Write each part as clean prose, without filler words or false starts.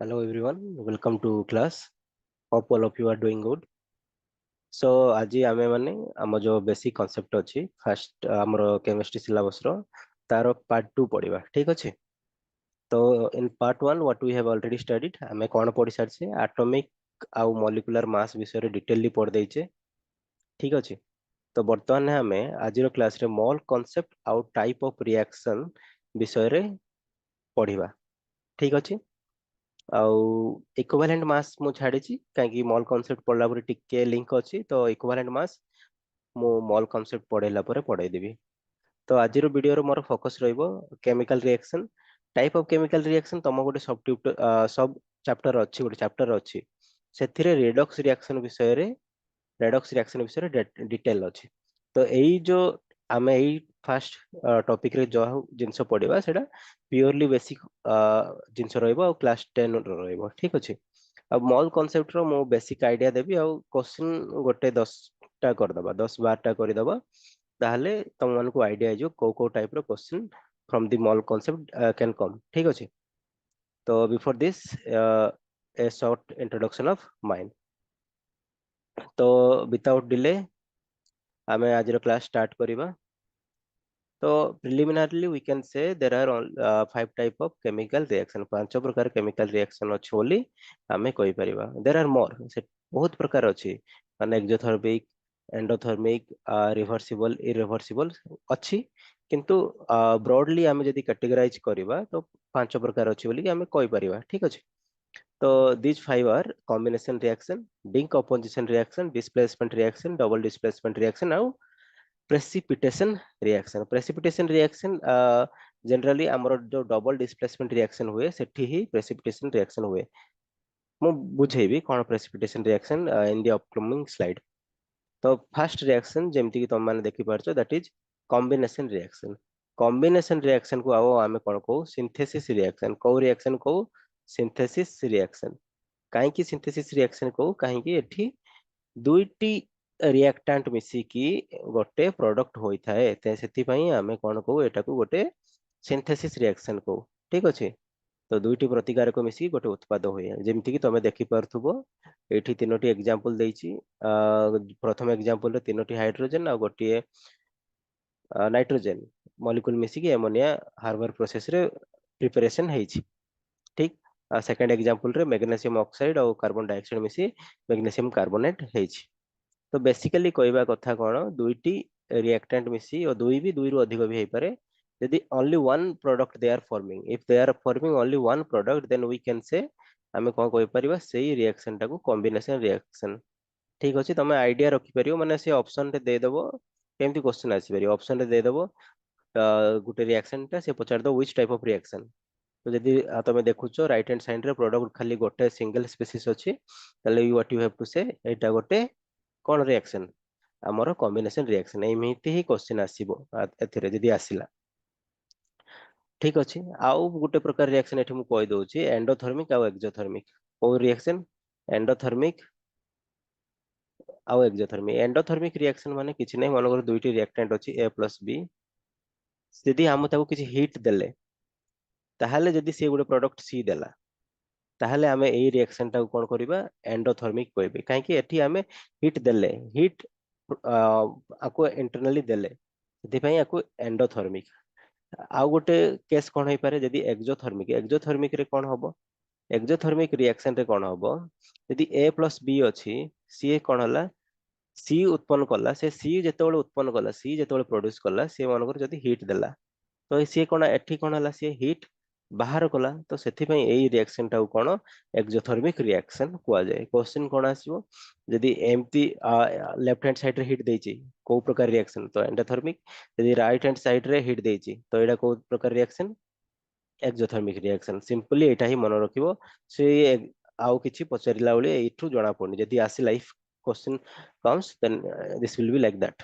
Hello everyone, welcome to class. Hope all of you are doing good. So आज आमे माने आम जो बेसिक कॉन्सेप्ट अछि फर्स्ट हमरो केमिस्ट्री सिलेबस रो तारो पार्ट 2 पढिबा ठीक अछि। तो in part 1 what we have already studied आमे कोन पढि सारछे एटॉमिक आउ मॉलिक्यूलर मास विषय रे डिटेलली पढ दैछे ठीक अछि। तो वर्तमान हमें आज रो क्लास रे मोल कांसेप्ट आउ टाइप ऑफ रिएक्शन विषय रे पढिबा ठीक अछि। आउ इक्विवेलेंट मास मु छाड़ीची काहेकि मॉल कांसेप्ट पढ़ला पर टिके लिंक अछि तो इक्विवेलेंट मास मु मॉल कांसेप्ट पढ़ेला पर पढ़ाई देबी। तो आज रो वीडियो रो मोर फोकस रहइबो chemical reaction type of chemical reaction तम गोटे सब चैप्टर अछि गोटे चैप्टर अछि सेथिरे रेडॉक्स रिएक्शन विषय रे डिटेल अछि। तो एई जो आमे एई फर्स्ट टॉपिक रे जो जिंस पढ़िबा सेटा प्योरली बेसिक जिंस रहइबो आ क्लास 10 रो रहइबो ठीक अछि। अब मॉल कांसेप्ट रो मो बेसिक आइडिया देबी आ क्वेश्चन गोटे 10 टा कर दबा 10 12 टा कर दबा ताहले तुम मन को आइडिया जो को टाइप रो question from the mole concept can come ठीक अछि। तो before this a short introduction of mine. तो विदाउट डिले आमे आज रो क्लास स्टार्ट करिबा। तो preliminarily we can say there are five type of chemical reaction पांच प्रकार chemical reaction अछि बोली आमे कहि परिबा। there are more से बहुत प्रकार अछि माने एक्सोथर्मिक एंडोथर्मिक रिवर्सिबल इरिवर्सिबल अछि किंतु ब्रॉडली आमे जदी कैटेगराइज करिबा तो पांच प्रकार अछि बोली आमे कहि परिबा ठीक अछि। तो these five are combination reaction decomposition reaction displacement reaction double displacement reaction ଆଉ प्रेसिपिटेशन रिएक्शन जनरली हमर जो डबल डिस्प्लेसमेंट रिएक्शन हुए सेठी ही प्रेसिपिटेशन रिएक्शन हुए। मु बुझेबी कोन precipitation reaction in the upcoming slide. तो फर्स्ट रिएक्शन जेमति कि तुम माने देखि पारछो that is combination reaction. Combination reaction को आओ आमे कोन को सिंथेसिस रिएक्शन को रिएक्शन को सिंथेसिस रिएक्शन काहे कि सिंथेसिस रिएक्शन को काहे कि एठी दुईटी रिएक्टेंट मिसी की गोटे प्रोडक्ट होई थाए ते सेति पई आमे कोन को एटा को गोटे सिंथेसिस रिएक्शन को ठीक अछि। तो दुईटी प्रतिकारक मिसी गोटे उत्पाद होय जेमति कि तमे देखि पारथुबो एठी तीनोटी एग्जांपल देइछि प्रथम एग्जांपल रे तीनोटी हाइड्रोजन आ गोटे नाइट्रोजन मॉलिक्यूल मिसी की एमोनिया हार्बर प्रोसेस रे प्रिपरेशन हेछि ठीक। सेकंड एग्जांपल रे मैग्नीशियम ऑक्साइड और कार्बन डाइऑक्साइड मिसी मैग्नीशियम कार्बोनेट हेछि। तो बेसिकली कहवा कथा कौन दुईटी रिएक्टेंट मिसी और दुई भी दुई रु अधिक भी पारे यदि only one product they are forming if they are forming only one product then we can say आमे कोन कहि परिबा सेही रिएक्शन टाको कॉम्बिनेशन रिएक्शन ठीक अछि। तमे आइडिया रखि परियो माने से ऑप्शन रे दे देबो केमति क्वेश्चन आसी परियो ऑप्शन रे दे देबो गुटे रिएक्शन ता से पचार दो व्हिच टाइप ऑफ रिएक्शन। तो यदि तमे देखुचो राइट हैंड साइड रे प्रोडक्ट खाली गोटे सिंगल स्पीसीज अछि ताले you what you have to say एटा गोटे कोन रिएक्शन हमर कॉम्बिनेशन रिएक्शन एमिति ही क्वेश्चन आसीबो एथिरे जदी आसीला ठीक अछि। आउ गुटे प्रकार रिएक्शन एठी मु कहि दउची एंडोथर्मिक आ एक्सोथर्मिक ओ रिएक्शन एंडोथर्मिक आ एक्सोथर्मिक एंडोथर्मिक रिएक्शन माने किछि नै मनकर दुईटी रिएक्टेंट अछि ए प्लस बी यदि हम ताको किछि हीट देले ताहाले जदी से गुटे प्रोडक्ट सी देला ताहले आमे एई रिएक्शन टा कोन करिबा एंडोथर्मिक कहबे काहे कि एठी आमे हीट देले हीट आको इंटरनली देले सेति पई आको एंडोथर्मिक। आउ गोटे केस कोन होई पारे जदी एक्सोथर्मिक रे कोन हबो एक्सोथर्मिक रिएक्शन रे कोन हबो यदि ए प्लस बी अछि सी कोन हला सी उत्पन्न कला से सी जेतेबेले उत्पन्न कला सी जेतेबेले प्रोड्यूस कला से मानकर जदी हीट देला तो सी कोन एठी कोन हला सी हीट बाहर कला तो सेति पई एई रिएक्शन टा कोन एक्सोथर्मिक रिएक्शन कुआ जाय। क्वेश्चन कोन आसीबो जदी एम्प्टी लेफ्ट हैंड साइड रे हीट देइची को प्रकार रिएक्शन तो एंडोथर्मिक यदि राइट हैंड साइड रे हीट देइची तो एडा को प्रकार रिएक्शन एक्सोथर्मिक रिएक्शन सिंपली एटा ही मन रखिबो से आउ किछि पचारिला बेले एठु जणा पडनी जदी आसी if question comes then this will be like that.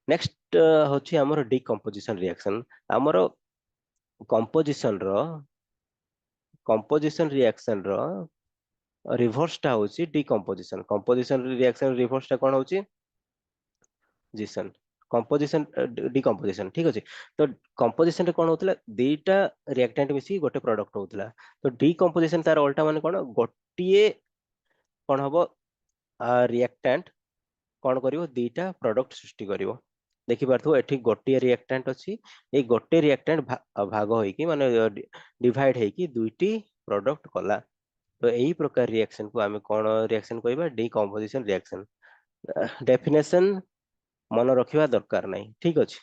Next होछि हमर डिकम्पोजिशन रिएक्शन हमर कंपोजिशन रिएक्शन रो रिवर्स टा होछि डिकम्पोजिशन कंपोजिशन रिएक्शन रिवर्स टा कोन होछि जिसन कंपोजिशन डिकंपोजिशन ठीक अछि तो कंपोजिशन रे कोन होतला दीटा रिएक्टेंट मिसी गोटे प्रोडक्ट होतला तो डिकंपोजिशन तार उल्टा माने कोन गोटिए कोन हबो रिएक्टेंट कोन करिवो दीटा प्रोडक्ट सृष्टि करिवो देखि पारथो एठी गोटिए रिएक्टेंट अछि ए गोटे रिएक्टेंट भाग होई कि माने डिवाइड हेई कि दुईटी प्रोडक्ट कला तो एही प्रकार रिएक्शन को आमे कोन रिएक्शन कहबा डिकंपोजिशन रिएक्शन डेफिनेशन मन रखिबा दरकार नै ठीक अछि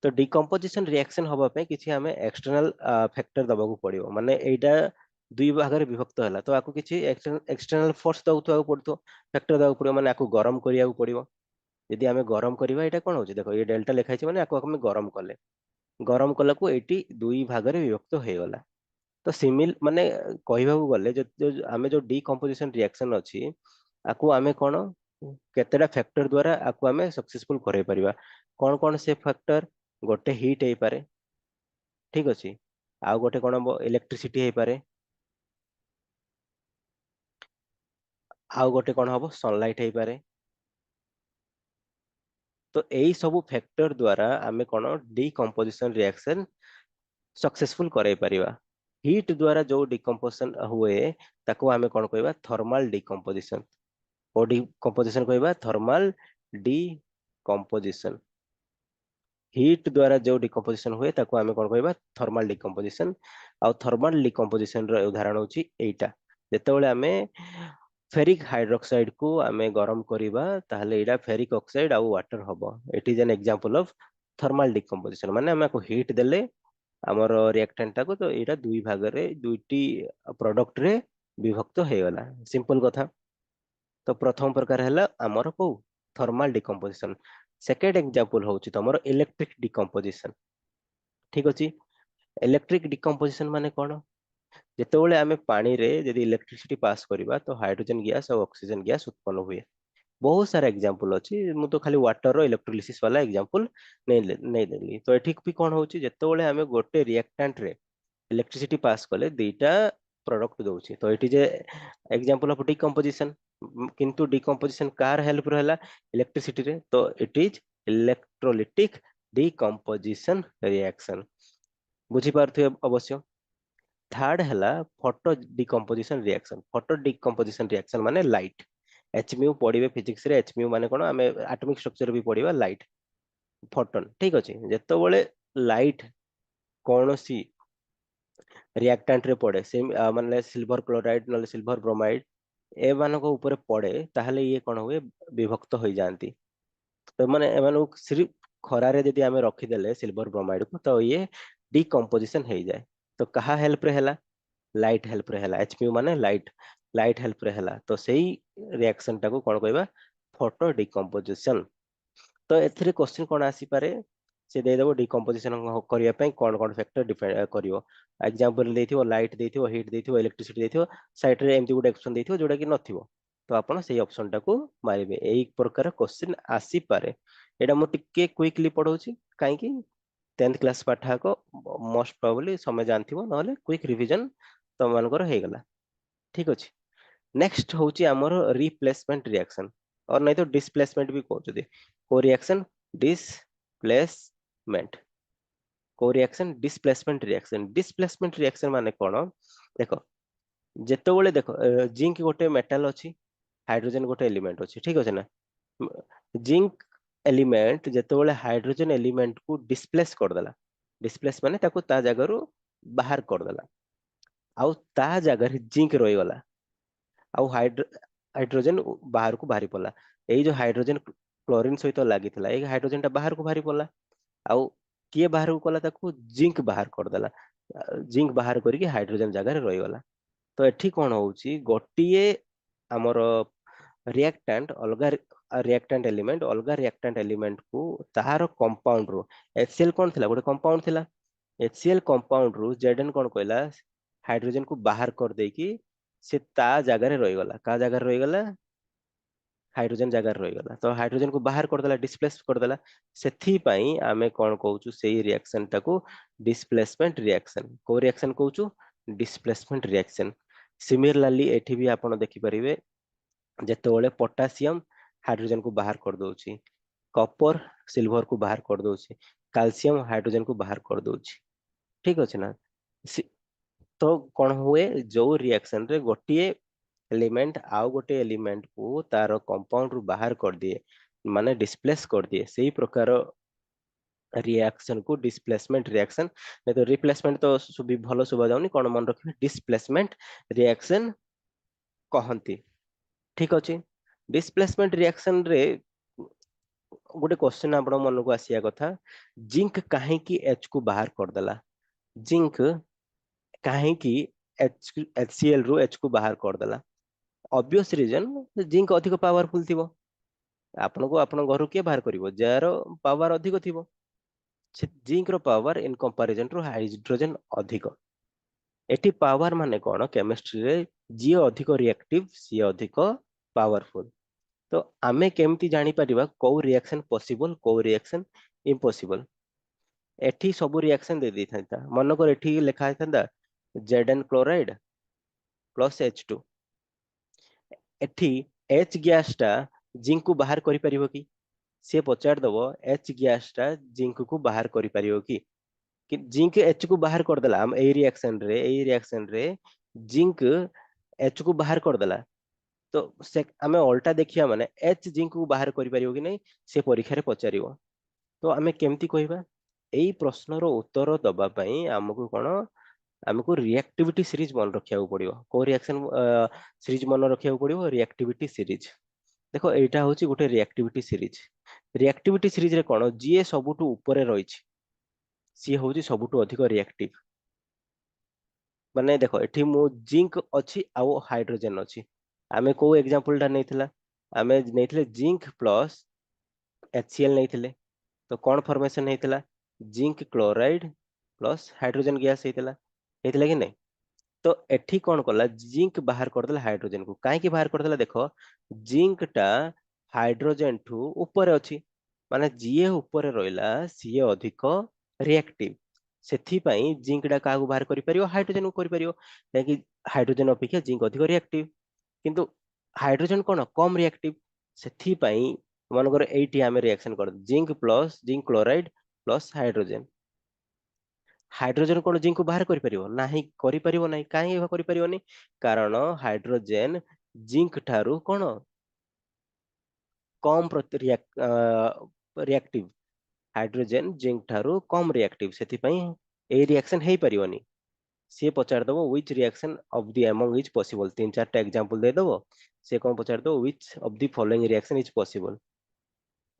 तो डिकंपोजिशन रिएक्शन हबा पे किछि हमें एक्सटर्नल फैक्टर दबाकू पड़िबो माने एइटा दुई भागरे विभक्त होला तो आकु किछि एक्सटर्नल फोर्स दउथवा पड़तो फैक्टर दबाकू पड़िबो माने आकु गरम करियाकू पड़िबो यदि हमें गरम करिबा एटा कोन होछि देखो ये डेल्टा लिखाइ छै माने आकु हमें गरम कलाकू एटी दुई भागरे विभक्त होय गला तो सिमिल माने कहबाकू गले जो हमें जो डिकंपोजिशन रिएक्शन अछि आकु हमें कोन केतेडा फैक्टर द्वारा आकु हमें सक्सेसफुल करे परिबा कोन कोन से फैक्टर गोटे हीट हे पारे ठीक अछि आ गोटे कोन इलेक्ट्रिसिटी हे पारे आ गोटे कोन हबो सनलाइट हे पारे तो एई सब फैक्टर द्वारा हमें कोन डिकंपोजिशन रिएक्शन सक्सेसफुल करे परिबा हीट द्वारा जो डिकंपोजिशन हुए ताको हमें कोन कहबा थर्मल डिकंपोजिशन ओ डिकंपोजिशन कहबा थर्मल डिकंपोजिशन हीट द्वारा जो डिकंपोजिशन हुए ताको हमें कोन कहबा थर्मल डिकंपोजिशन आ थर्मल डिकंपोजिशन रो उदाहरण होची एटा जेतेबेले हमें फेरिक हाइड्रोक्साइड को हमें गरम करिबा ताहले एटा फेरिक ऑक्साइड आ वाटर हबो it is an example of thermal decomposition माने हमें को हीट देले हमर रिएक्टेंट टाको तो एटा दुई भाग रे दुईटी प्रोडक्ट रे विभक्त हे गला सिंपल कथा तो प्रथम प्रकार हैला हमर को थर्मल डिकंपोजिशन सेकंड एग्जांपल होची तमर इलेक्ट्रिक डिकंपोजिशन ठीक अछि इलेक्ट्रिक डिकंपोजिशन माने कोन जेतेबेले हमें पानी रे यदि इलेक्ट्रिसिटी पास करिबा तो हाइड्रोजन गैस और ऑक्सीजन गैस उत्पन्न हुए बहुत सारा एग्जांपल अछि मु तो खाली वाटर रो इलेक्ट्रोलिसिस वाला एग्जांपल नै देली तो एठी भी कोन होची जेतेबेले हमें गोटे रिएक्टेंट रे इलेक्ट्रिसिटी पास कले दुईटा प्रोडक्ट दउछि तो it is a example of decomposition किंतु डिकंपोजिशन कार हेल्प रहला इलेक्ट्रिसिटी रे तो it is electrolytic decomposition reaction बुझी पारथि अवश्य थर्ड हैला फोटो डिकंपोजिशन रिएक्शन माने लाइट एचम्यू पढिबे फिजिक्स रे एचम्यू माने कोन हमें एटॉमिक स्ट्रक्चर भी पढिबा लाइट फोटोन ठीक अछि जेतेबेले लाइट कोनोसी रिएक्टेंट रे पड़े से माने सिल्वर क्लोराइड न सिल्वर ब्रोमाइड ए मानको ऊपर पड़े ताहले ये कोन हुए विभक्त हो जांती तो माने एमानु सिर्फ खरा रे यदि हमें रखी देले सिल्वर ब्रोमाइड को तो ये डिकंपोजिशन हो जाए तो कहा हेल्प रे हला लाइट हेल्प रे हला एचपीयू माने लाइट हेल्प रे हला तो सेही रिएक्शन टाको कोन कहबा फोटो डिकंपोजिशन तो एथिरे क्वेश्चन कोन आसी पारे से दे देबो डिकंपोजिशन करिया पय कोन कोन फैक्टर डिफाइन करिवो एग्जांपल देथिवो लाइट देथिवो हीट देथिवो इलेक्ट्रिसिटी देथिवो साइड रे एमती गुड ऑप्शन देथिवो जोडा कि नथिवो तो आपण सेही ऑप्शन टाको मारिबे एई प्रकार क्वेश्चन आसी पारे एटा मु टिके क्विकली पढौची काहे कि 10th क्लास पाठा को मोस्ट प्रोबेबली समय जानथिवो नहले क्विक रिवीजन तो मानकर हे गला ठीक अछि नेक्स्ट होची हमर रिप्लेसमेंट रिएक्शन और नहीं तो डिस्प्लेसमेंट भी कहउछथि को रिएक्शन डिस्प्लेसमेंट डिस्प्लेसमेंट रिएक्शन माने कोन देखो जेतेबेले देखो जिंक गोटे मेटल अछि हाइड्रोजन गोटे एलिमेंट अछि ठीक अछि ना जिंक एलिमेंट जेतेबेले हाइड्रोजन एलिमेंट को डिस्प्लेस कर देला डिस्प्लेस माने ताको ता जगह रो बाहर कर देला आउ ता जगह रे जिंक रहि गला आउ हाइड्रोजन बाहर को बाहरी पड़ला एई जो हाइड्रोजन क्लोरीन सहित लागितला एई हाइड्रोजन टा बाहर को बाहरी पड़ला आउ किए बाहर को कला ताको जिंक बाहर कर देला जिंक बाहर करके हाइड्रोजन जगह रे रहि गला तो एठी कोन होउची गोटिए हमर रिएक्टेंट अलगा रिएक्टेंट एलिमेंट को ताहार कंपाउंड रो HCl कोन थिला गोटे कंपाउंड थिला HCl कंपाउंड रो Zn कोन कहला हाइड्रोजन को बाहर कर देकी से ता जगह रे रहि गला का जगह रे रहि गला हाइड्रोजन जगह रे रहि गला तो हाइड्रोजन को बाहर कर देला डिस्प्लेस कर देला सेथि पई आमे कोन कहउचु सेही रिएक्शन टाको डिस्प्लेसमेंट रिएक्शन को रिएक्शन कहउचु डिस्प्लेसमेंट रिएक्शन सिमिलरली एठी भी आपण देखि परिबे जेतेबेले पोटेशियम हाइड्रोजन को बाहर कर दउची कॉपर सिल्वर को बाहर कर दଉଛି, कैल्शियम हाइड्रोजन को बाहर कर दଉଛି, ठीक अछि ना। तो कौन हुए, जो रिएक्शन रे गोटे एलिमेंट आउ गोटे एलिमेंट को तार कंपाउंड रु बाहर कर दिए, माने डिस्प्लेस कर दिए, सेही प्रकार रिएक्शन को डिस्प्लेसमेंट रिएक्शन, नहीं तो रिप्लेसमेंट तो सुबि भलो सुबा जाउनी, कोन मन रखिबे डिस्प्लेसमेंट रिएक्शन कहंती, ठीक अछि। डिस्प्लेसमेंट रिएक्शन रे गोटे क्वेश्चन आपण मन को आसिया कथा, जिंक काहे की एच को बाहर कर देला, जिंक काहे की एच HCl रु एच को बाहर कर देला। ऑब्वियस रीजन, जिंक अधिक पावरफुल थिबो, आपन को आपन घर के बाहर करिवो जार पावर अधिक थिबो, जिंक रो power in comparison to hydrogen अधिक। एटी पावर माने कोन केमिस्ट्री रे, जी अधिक रिएक्टिव सी अधिक पावरफुल। तो आमे केमती जानि परिबा को रिएक्शन पॉसिबल को रिएक्शन इम्पॉसिबल। एठी सब रिएक्शन दे दी था, मन कर एठी लिखा था Zn क्लोराइड प्लस H2, एठी H गैस टा जिंक को बाहर करि परिबो कि, से पचार दबो H गैस टा जिंक को बाहर करि परिबो कि जिंक H को बाहर कर देला, हम एई रिएक्शन रे जिंक H को बाहर कर देला, तो से आमे उल्टा देखिया माने H जिंक को बाहर करि परिबो कि नहीं, से परीक्षा रे पचारिबो। तो आमे केमती कहिबा, एई प्रश्न रो उत्तर दबा पई हमकु कोन, हमको रिएक्टिविटी सीरीज मन रखिया पड़िबो, को रिएक्शन सीरीज मन रखिया पड़िबो, रिएक्टिविटी सीरीज। देखो एटा होची गोटे रिएक्टिविटी सीरीज, रिएक्टिविटी सीरीज रे कोन, जीए सबुटु ऊपर रहिछि सी होची सबुटु अधिक रिएक्टिव। माने देखो एठी मु जिंक अछि आउ हाइड्रोजन अछि, आमे को एग्जांपल टा नैथिला, आमे नैथिले जिंक प्लस HCl नैथिले, तो कौन फॉर्मेशन हेतिला, zinc chloride plus hydrogen gas हेतिला, हेतिला कि नहीं। तो एठी कौन कला, जिंक बाहर कर देला हाइड्रोजन को, काहे की बाहर कर देला, देखो जिंक टा हाइड्रोजन ठू ऊपर अछि, माने जीए ऊपर रहिला सीए अधिक रिएक्टिव, सेथि पई जिंक टा काहा को बाहर करि परियो, हाइड्रोजन को करि परियो, काहे कि हाइड्रोजन अपेक्षा जिंक अधिक रिएक्टिव, किंतु हाइड्रोजन कोन कम रिएक्टिव, सेथि पई मनकर एइटी आमे रिएक्शन कर zinc plus zinc chloride plus hydrogen, hydrogen कोन जिंक को बाहर करि परियो नाही, करि परियो नाही, काहे एबा करि परियोनी, कारण हाइड्रोजन जिंक ठारू कोन कम रिएक्टिव, हाइड्रोजन जिंक ठारू कम रिएक्टिव, सेथि पई ए रिएक्शन हेई परियोनी। से पचार दबो which reaction of the among is possible, तीन चारटा एग्जांपल दे दबो, से कोन पचार दो which of the following reaction is possible.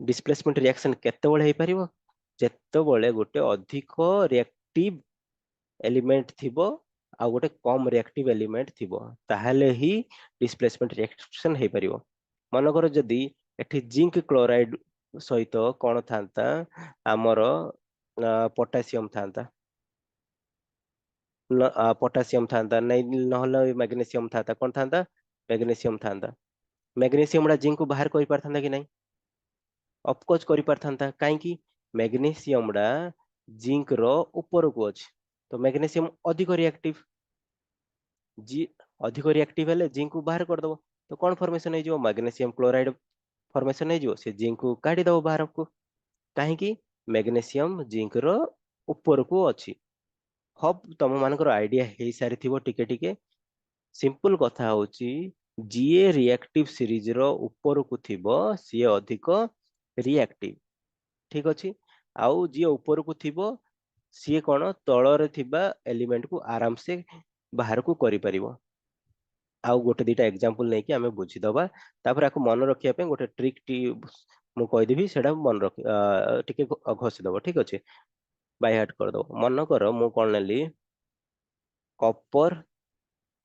Displacement reaction केतेबेले हेई परिबो, जेतेबेले गोटे अधिक रिएक्टिव एलिमेंट थिबो आ गोटे कम रिएक्टिव एलिमेंट थिबो, ताहले ही डिस्प्लेसमेंट रिएक्शन हेई परिबो। मन करो जदी एठी जिंक क्लोराइड सहित कोन थांता, हमर पोटेशियम थांता, पोटेशियम थांता नहीं, नहले मैग्नीशियम थांता, कोन थांता मैग्नीशियम थांता, मैग्नीशियम जिंक को बाहर कर पारथांता कि नहीं, ऑफकोर्स करि पारथांता, काहे कि मैग्नीशियम जिंक रो ऊपर को अछि, तो मैग्नीशियम अधिक रिएक्टिव, जी अधिक रिएक्टिव हेले जिंक को बाहर कर दबो, तो कौन फॉर्मेशन हे जो मैग्नीशियम क्लोराइड फॉर्मेशन हे जो, से जिंक को काढी दबो बाहर को, काहे कि मैग्नीशियम जिंक रो ऊपर को अछि। होप तम मानकर आइडिया हे सारी थिबो टिके टिके। सिंपल कथा होची, जीए रिएक्टिव सीरीज रो ऊपर को थिबो सी अधिक रिएक्टिव, ठीक अछि। आउ जी ऊपर को थिबो सी कोन तळरे थिबा एलिमेंट को आराम से बाहर को करि परिबो। आउ गोटे दिटा एग्जांपल नै कि हमें बुझी दबा, तापर आको मन रखिया पे गोटे ट्रिक टी मु कहि देबी, सेटा मन रख टिके घोसी दबो, ठीक अछि, बाय हार्ट कर दबो। मन कर मु कोन नेली, कॉपर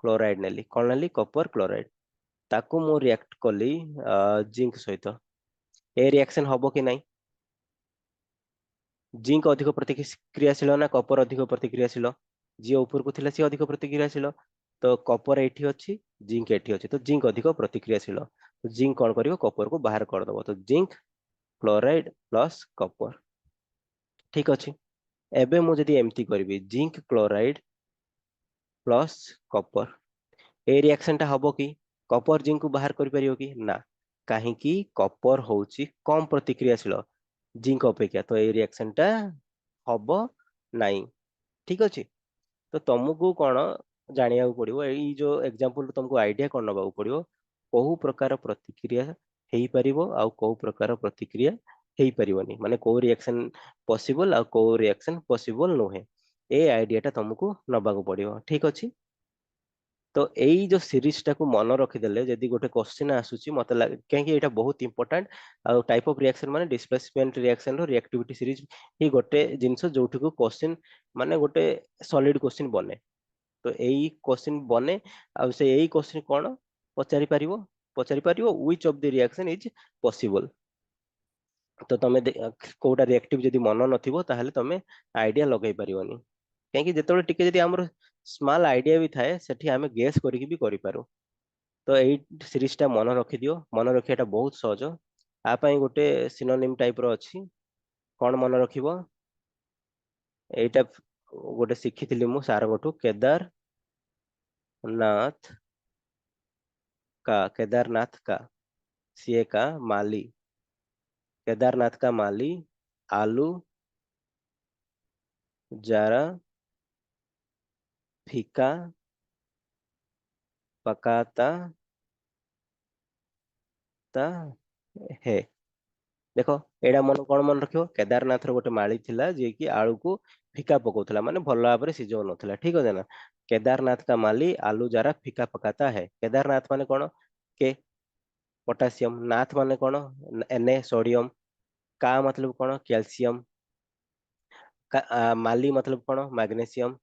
क्लोराइड नेली, कोन नेली कॉपर क्लोराइड, ताको मु रिएक्ट कली जिंक सहित, ए रिएक्शन हबो कि नहीं, जिंक अधिक प्रतिक्रियाशील ना कॉपर अधिक प्रतिक्रियाशील, जी ऊपर को थिला सी अधिक प्रतिक्रियाशील, तो कॉपर एठी अछि जिंक एठी अछि, तो जिंक अधिक प्रतिक्रियाशील, तो जिंक कोन करिवो कॉपर को बाहर कर दबो, तो जिंक क्लोराइड प्लस कॉपर, ठीक अछि। एबे मु जदी एम्ति करबी जिंक क्लोराइड प्लस कॉपर, ए रिएक्शन टा हबो कि, कॉपर जिंक को बाहर कर परियो कि ना, काहे कि कॉपर होउची कम प्रतिक्रियाशील, जिंक अपेक्षा तो ये रिएक्शन टा हबो नहीं। ठीक अछि। तो तुमको कौन जानिया पड़ो यही जो एग्जांपल तुमको आइडिया कौन नबाक पड़ो कोउ प्रकार प्रतिक्रिया हेई परिबो आउ कोउ प्रकार प्रतिक्रिया हेई परिबोनी माने कोउ रिएक्शन पॉसिबल आउ कोउ रिएक्शन पॉसिबल नुहे ए आइडिया टा तुमको नबाक पड़ो। ठीक अछि। तो एई जो सीरीज टाको मन रखिदेले जदि गोटे क्वेश्चन आसुची मते लागे कहीं एटा बहुत इंपोर्टेंट आ टाइप ऑफ रिएक्शन माने डिस्प्लेसमेंट रिएक्शन रो रिएक्टिविटी सीरीज ही गोटे जिंस जोठी को क्वेश्चन माने गोटे सॉलिड क्वेश्चन बने। तो एई क्वेश्चन बने आ से एई क्वेश्चन कोन पचारि परिवो which of the reaction is possible. तो तमे कोटा रिएक्टिव जदि मन नथिबो ताहले तमे आइडिया लगै परिवनी कहीं जेतोले टिके जदि हमर स्मॉल आइडिया भी थाए सेठी हमें गेस करिक भी करि पारो। तो एई सीरीज टा मन रखि दियो मन रखियाटा बहुत सहज आ पई गोटे सिनोनिम टाइप रो अछि कोन मन रखिबो एटा गोटे शिखिथिली मु सार गोटू नाथ केदारनाथ का सीए का माली केदारनाथ का माली आलू जरा फीका पकाता ता है। देखो एडा मन कौन मन रखियो केदारनाथ रो गोटे माली थिला जे कि आलू को फिका पकाउथला माने भल भाबरे सिजौ नथला। ठीक है ना। केदारनाथ का माली आलू जरा फीका पकाता है। केदारनाथ माने कौन के पोटासियम नाथ माने कौन Na सोडियम का मतलब कौन कैल्शियम माली मतलब कौन मैग्नीशियम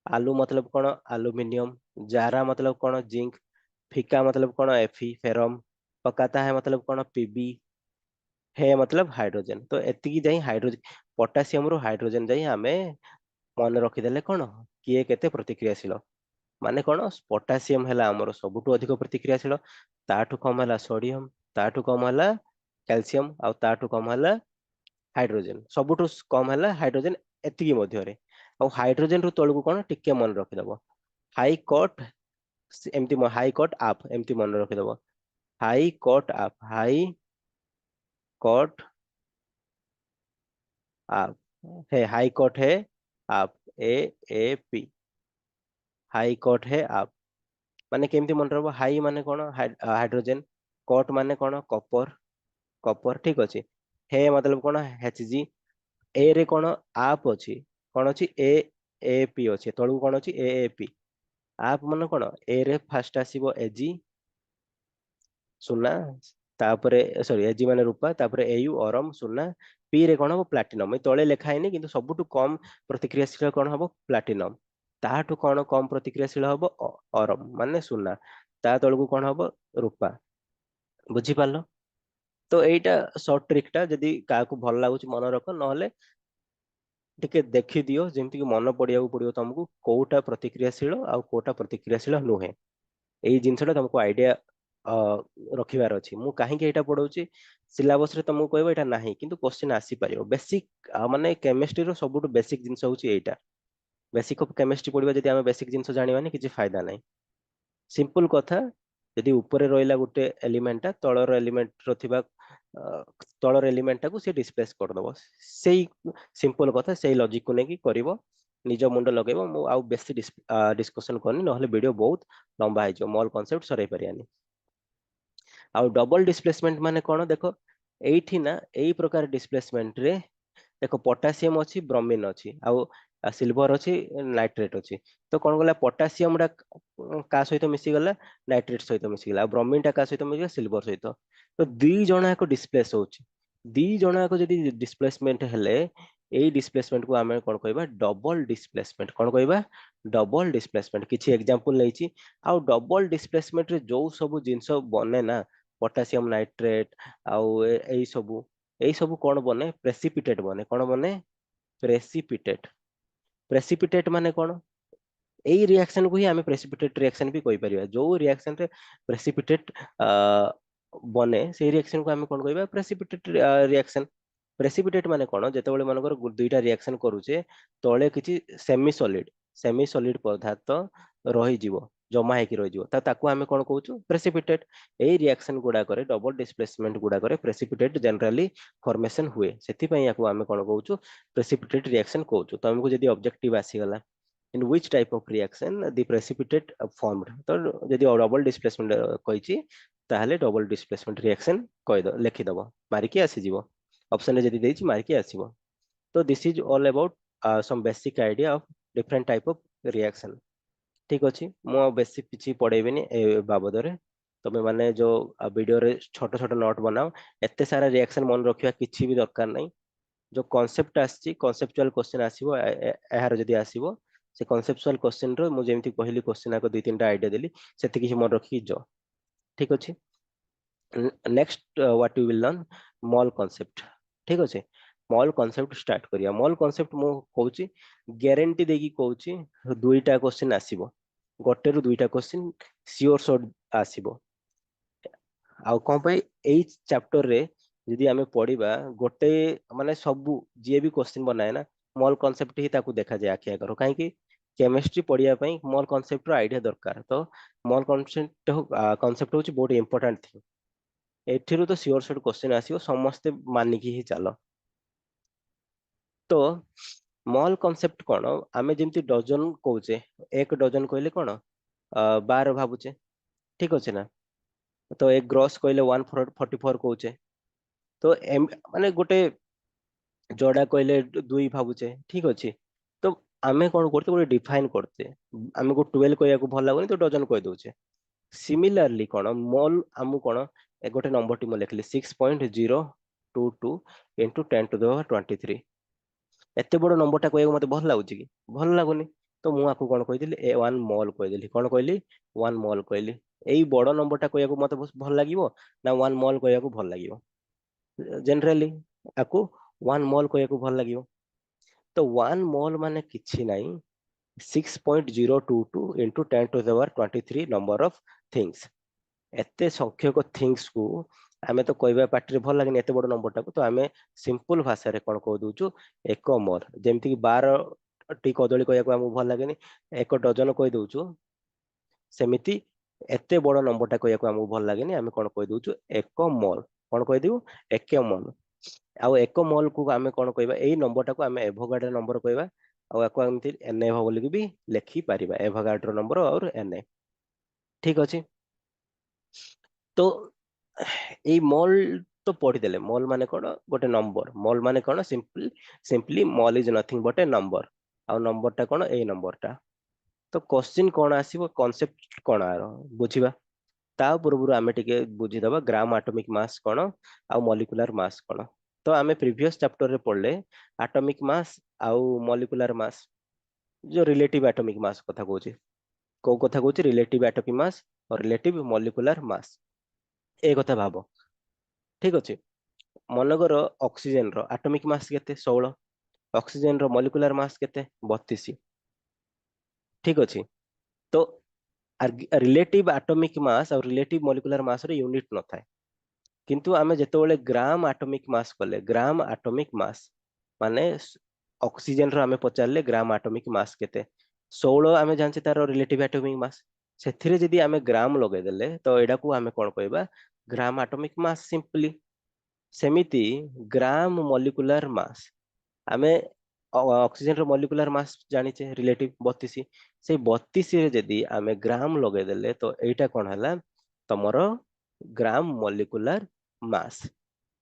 आलू मतलब कौन एल्यूमिनियम जारा मतलब कौन जिंक फीका मतलब कौन Fe फेरम पकाता है मतलब कौन Pb है मतलब हाइड्रोजन। तो एतिकी जाई हाइड्रोजन पोटासियम रो हाइड्रोजन जाई हमें मन रखिदेले कौन किए केते प्रतिक्रियाशील माने कौन पोटासियम हैला हमर सबुठु अधिक प्रतिक्रियाशील ताठु कम हैला सोडियम ताठु कम हैला कैल्शियम आ ताठु कम हैला हाइड्रोजन सबुठु कम हैला हाइड्रोजन एतिकी मध्यरे। आ हाइड्रोजन रु तळकु कौन टिके मन रखिदबो हाई कट एमती हाई कट आप एमती मन रखिदबो हाई कट आप है हाई कट है आप ए पी हाई कट है आप माने केमती मन रहबो हाई माने कोन हाइड्रोजन कट माने कोन कॉपर कॉपर। ठीक अछि। हे मतलब कोन Hg ए रे कोन आप अछि कोन अछि ए पी अछि तळु कोन अछि ए पी आप माने कोन ए रे फास्ट आसीबो Ag सुना तापरे सॉरी Ag माने रूपा तापरे Au अरम सुना पी रे कोन हो प्लैटिनम ए तळे लेखा हैनी किंतु सबुटु कम प्रतिक्रियाशील कोन हबो प्लैटिनम ताठु कोन कम प्रतिक्रियाशील हबो अरम माने सुना ता तळकु कोन हबो रूपा। बुझी पारलो। तो एइटा शॉर्ट ट्रिक टा जदी काहाकू भल लागुची मन रख नहले टिके देखि दियो जेमति कि मन पड़िया पड़ियो तुमको कोउटा प्रतिक्रियाशील आ कोउटा प्रतिक्रियाशील नुहे एई जिनसटा तुमको आइडिया रखिबार अछि। मु काहे एटा पढौची सिलेबस रे तुमको कहबो एटा नाही किंतु क्वेश्चन आसी परियो बेसिक माने केमिस्ट्री रो सबुटु बेसिक जिंस होची एटा बेसिक ऑफ केमिस्ट्री पढिबा जदी हम बेसिक जिंस जानिबानी किछि फायदा नाही। सिंपल कथा यदि ऊपर रहिला गोटे एलिमेंट ता तळर एलिमेंट रो थिबा तळर एलिमेंट टाको से डिस्प्लेस कर दबो सेही सिंपल कथा सेही लॉजिक को नेकी करिवो निज मुंड लगेबो मु आउ बेसी डिस्कशन करनी नहले वीडियो बहुत लंबा है जो मॉल कांसेप्ट सरै परियानी। आउ डबल डिस्प्लेसमेंट माने कोन देखो एइठी ना एई प्रकार डिस्प्लेसमेंट रे देखो पोटासियम अछि ब्रोमीन अछि आउ सिल्वर अछि नाइट्रेट अछि तो कोन गला पोटासियम रा का सहित मिसी गला नाइट्रेट सहित मिसी गला ब्रोमीन टा का सहित मिसी गला सिल्वर सहित तो दी जणा को डिस्प्लेस होछि दी जणा को जदी डिस्प्लेसमेंट हेले एई डिस्प्लेसमेंट को हमें कोन कहबा डबल डिस्प्लेसमेंट कोन कहबा डबल डिस्प्लेसमेंट किछि एग्जांपल लेछि आउ डबल डिस्प्लेसमेंट रे जो सब जिंस बने ना पोटासियम नाइट्रेट आउ एई सब कोन बने प्रेसिपिटेट बने कोन बने प्रेसिपिटेट प्रेसिपिटेट माने कोन एई रिएक्शन को ही हमें प्रेसिपिटेट रिएक्शन भी कहि परिबा जो रिएक्शन रे प्रेसिपिटेट बने से रिएक्शन को हमें कोन कहबा प्रेसिपिटेट रिएक्शन। प्रेसिपिटेट माने कोन जेतेबेले मानकर दुईटा रिएक्शन करूचे तळे किछि सेमी सॉलिड पदार्थ रहि जीवो जमा हेकि रहि जिवो ताकू आमे कोन कहउछु प्रेसिपिटेट एई रिएक्शन गुडा करे डबल डिस्प्लेसमेंट गुडा करे प्रेसिपिटेट जनरली फॉर्मेशन हुए सेति पई याकू आमे कोन कहउछु प्रेसिपिटेट रिएक्शन कहउछु तो हमको जदी ऑब्जेक्टिव आसी गला in which type of reaction the precipitate formed तो जदी डबल डिस्प्लेसमेंट कहिछि ताहले डबल डिस्प्लेसमेंट रिएक्शन कहि दो लिखि दबो मारि के आसी जिवो ऑप्शन रे जदी देछि मारि के आसीबो तो this is all about some basic idea of different type of reaction ठीक अछि मो बेसिक किछि पढेबिनी ए बाबदरे तमे माने जो वीडियो रे छोट छोट नोट बनाओ एते सारा रिएक्शन मन रखिया किछि भी दरकार नै जो कॉन्सेप्ट आछि कॉन्सेप्चुअल क्वेश्चन आसीबो एहार जदी आसीबो से कॉन्सेप्चुअल क्वेश्चन रो मु जेमति कहली क्वेश्चन आको दुई तीनटा आइडिया देली सेति किछि मन रखि जो ठीक अछि next what you will learn mall concept ठीक अछि मॉल कॉन्सेप्ट स्टार्ट करिया मॉल कॉन्सेप्ट मु कहूची गारंटी देकी कहूची दुईटा क्वेश्चन आसीबो गोटे रु दुईटा क्वेश्चन सियोर शॉर्ट आसीबो आउ कोन पे एई चैप्टर रे यदि आमे पढिबा गोटे माने सबु जे भी क्वेश्चन बनाए ना मॉल कॉन्सेप्ट ही ताकू देखा जाय आखिया करो काहे कि केमिस्ट्री पढिया पई मॉल कॉन्सेप्ट रो आइडिया दरकार तो मॉल कॉन्सेप्ट होची बहुत इंपोर्टेंट थिंग एथिरु तो सियोर शॉर्ट क्वेश्चन आसीबो समस्त मानिकी ही चालो तो मॉल कॉन्सेप्ट कोन आमे जेमति डजन कहूचे एक डजन कहले कोन 12 भाबुचे ठीक अछि ना तो एक ग्रॉस कहले 144 कहूचे तो माने गोटे जोड़ा कहले दुई भाबुचे ठीक अछि तो आमे कोन करते गोटे डिफाइन करते आमे को 12 कहया को भल लागोनी तो डजन कह दोचे सिमिलरली कोन मॉल आमु कोन एक गोटे नंबर टी म लिखली 6.022 into 10 to the power 23 एते बड़ नंबर टा कहया मते भल लागुची कि भल लागोनी तो मु आकु कोन कहिदिली ए 1 मॉल कहिदिली कोन कहली 1 मॉल कहली एई बड़ नंबर टा कहया को मते भल लागिवो ना 1 मॉल कहया को भल लागिवो जनरली आकु 1 मॉल कहया को भल लागिवो तो 1 मोल माने किछि नाही 6.022 into 10 to the power 23 number of things एते संख्यक थिंग्स को आमे तो कहबा पार्टी रे भल लागनी एते बड़ नंबर टा को तो आमे सिंपल भाषा रे कोन कह दोछु एक मोल जेमति कि 12 टी कदली कहया को हमु भल लागनी एक डजन कह दोछु सेमिति एते बड़ नंबर टा कहया को हमु भल लागनी आमे कोन कह दोछु एक मोल कोन कह दिउ एक मोल आउ एक मोल को आमे कोन कहबा एई नंबर टा को आमे एवोगाड्रो नंबर कहबा आउ आको एमति Na बोली भी लिखि पारिबा एवोगाड्रो नंबर और Na ठीक अछि तो एई मोल तो पढ़ी देले मोल माने कोन गोटे नंबर मोल माने कोन simply mole is nothing but a number आउ नंबर टा कोन एई नंबर टा तो क्वेश्चन कोन आसीबो कांसेप्ट कोन आरो बुझिबा ता पूर्वरु आमे टिके बुझी दबा ग्राम एटॉमिक मास कोन आउ मॉलिक्यूलर मास कोन तो आमे प्रीवियस चैप्टर रे पढ़ले एटॉमिक मास आउ मॉलिक्यूलर मास जो रिलेटिव एटॉमिक मास कथा कहूची को कथा कहूची रिलेटिव एटॉमिक मास और रिलेटिव मॉलिक्यूलर मास ए कथा भाबो ठीक अछि मनगर ऑक्सीजन रो एटॉमिक मास केते 16 ऑक्सीजन रो मॉलिक्यूलर मास केते 32 ठीक अछि तो रिलेटिव एटॉमिक मास और रिलेटिव मॉलिक्यूलर मास रे यूनिट न थाए किंतु आमे जेतेबेले ग्राम एटॉमिक मास कले ग्राम एटॉमिक मास माने ऑक्सीजन रो आमे पचारले ग्राम एटॉमिक मास केते 16 आमे जानछि तारो रिलेटिव एटॉमिक मास सेथिरे जदी आमे ग्राम लगे देले तो एडा को आमे कोन कहबा ग्राम एटॉमिक मास सिंपली सेमिति ग्राम मॉलिक्यूलर मास आमे ऑक्सीजन रो मॉलिक्यूलर मास जानिचे रिलेटिव 32 से 32 रे जदी आमे ग्राम लगे देले तो एटा कोन हला तमरो ग्राम मॉलिक्यूलर मास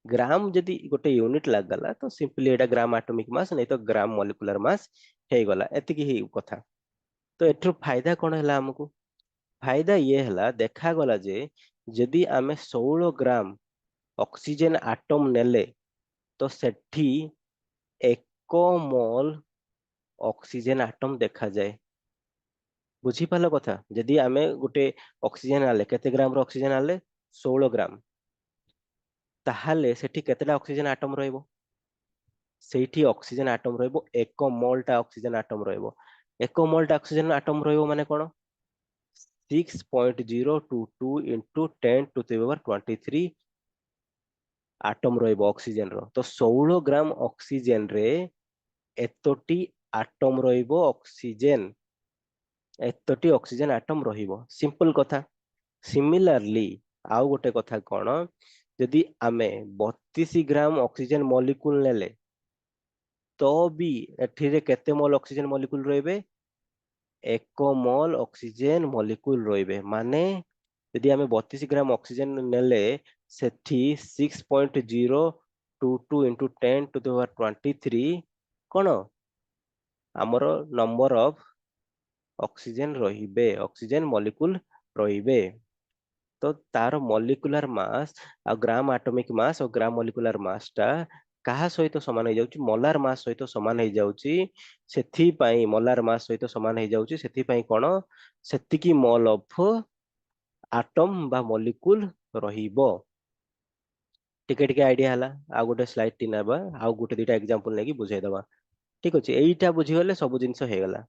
ग्राम जदी गोटे यूनिट लाग गला तो सिंपली एटा ग्राम एटॉमिक मास नहीं तो ग्राम मॉलिक्यूलर मास हे गला एतिकी ही कथा तो एठरो फायदा कोन हला हमकु फायदा ये हला देखा गला जे जदी आमे 16 ग्राम ऑक्सीजन एटम नेले तो सेठी 1 मोल ऑक्सीजन एटम देखा जाए बुझी पालो कथा जदी आमे गोटे ऑक्सीजन आले केते ग्राम रो ऑक्सीजन आले 16 ग्राम ताहाले सेठी केतेटा ऑक्सीजन एटम रहइबो सेठी ऑक्सीजन एटम रहइबो 1 मोल टा ऑक्सीजन एटम रहइबो 1 मोल टा ऑक्सीजन एटम रहइबो माने कोन 6.022 into 10 to the power 23 atom रहइबो ऑक्सीजन रो तो 16 ग्राम ऑक्सीजन रे एतोटी एटम रहइबो ऑक्सीजन एतटी ऑक्सीजन आटम रहिबो सिंपल कथा सिमिलरली आउ गोटे कथा कौन जदि आमे 32 ग्राम ऑक्सीजन मॉलिक्यूल नेले तो भी एठिरे केते मोल ऑक्सीजन मॉलिक्यूल रहिबे 1 मोल ऑक्सीजन मॉलिक्यूल रहिबे माने यदि आमे 32 ग्राम ऑक्सीजन नेले सेठी 6.022 into 10 to the power 23 कौन आमर नंबर ऑफ ऑक्सीजन रहिबे ऑक्सीजन मॉलिक्यूल रहिबे तो तार मॉलिक्यूलर मास आ ग्राम एटॉमिक मास और ग्राम मॉलिक्यूलर मास टा काहा सहित समान हो जाउची मोलार मास सहित समान हो जाउची सेथि पई मोलार मास सहित समान हो जाउची सेथि पई कोन सेतिकी मोल ऑफ आटम बा मॉलिक्यूल रहिबो टिके टिके आइडिया हला आ गोटे स्लाइड टी नेबा आ गोटे दिटा एग्जांपल नेकी बुझाई दबा ठीक अछि एईटा बुझी गले सब जिंस हे गला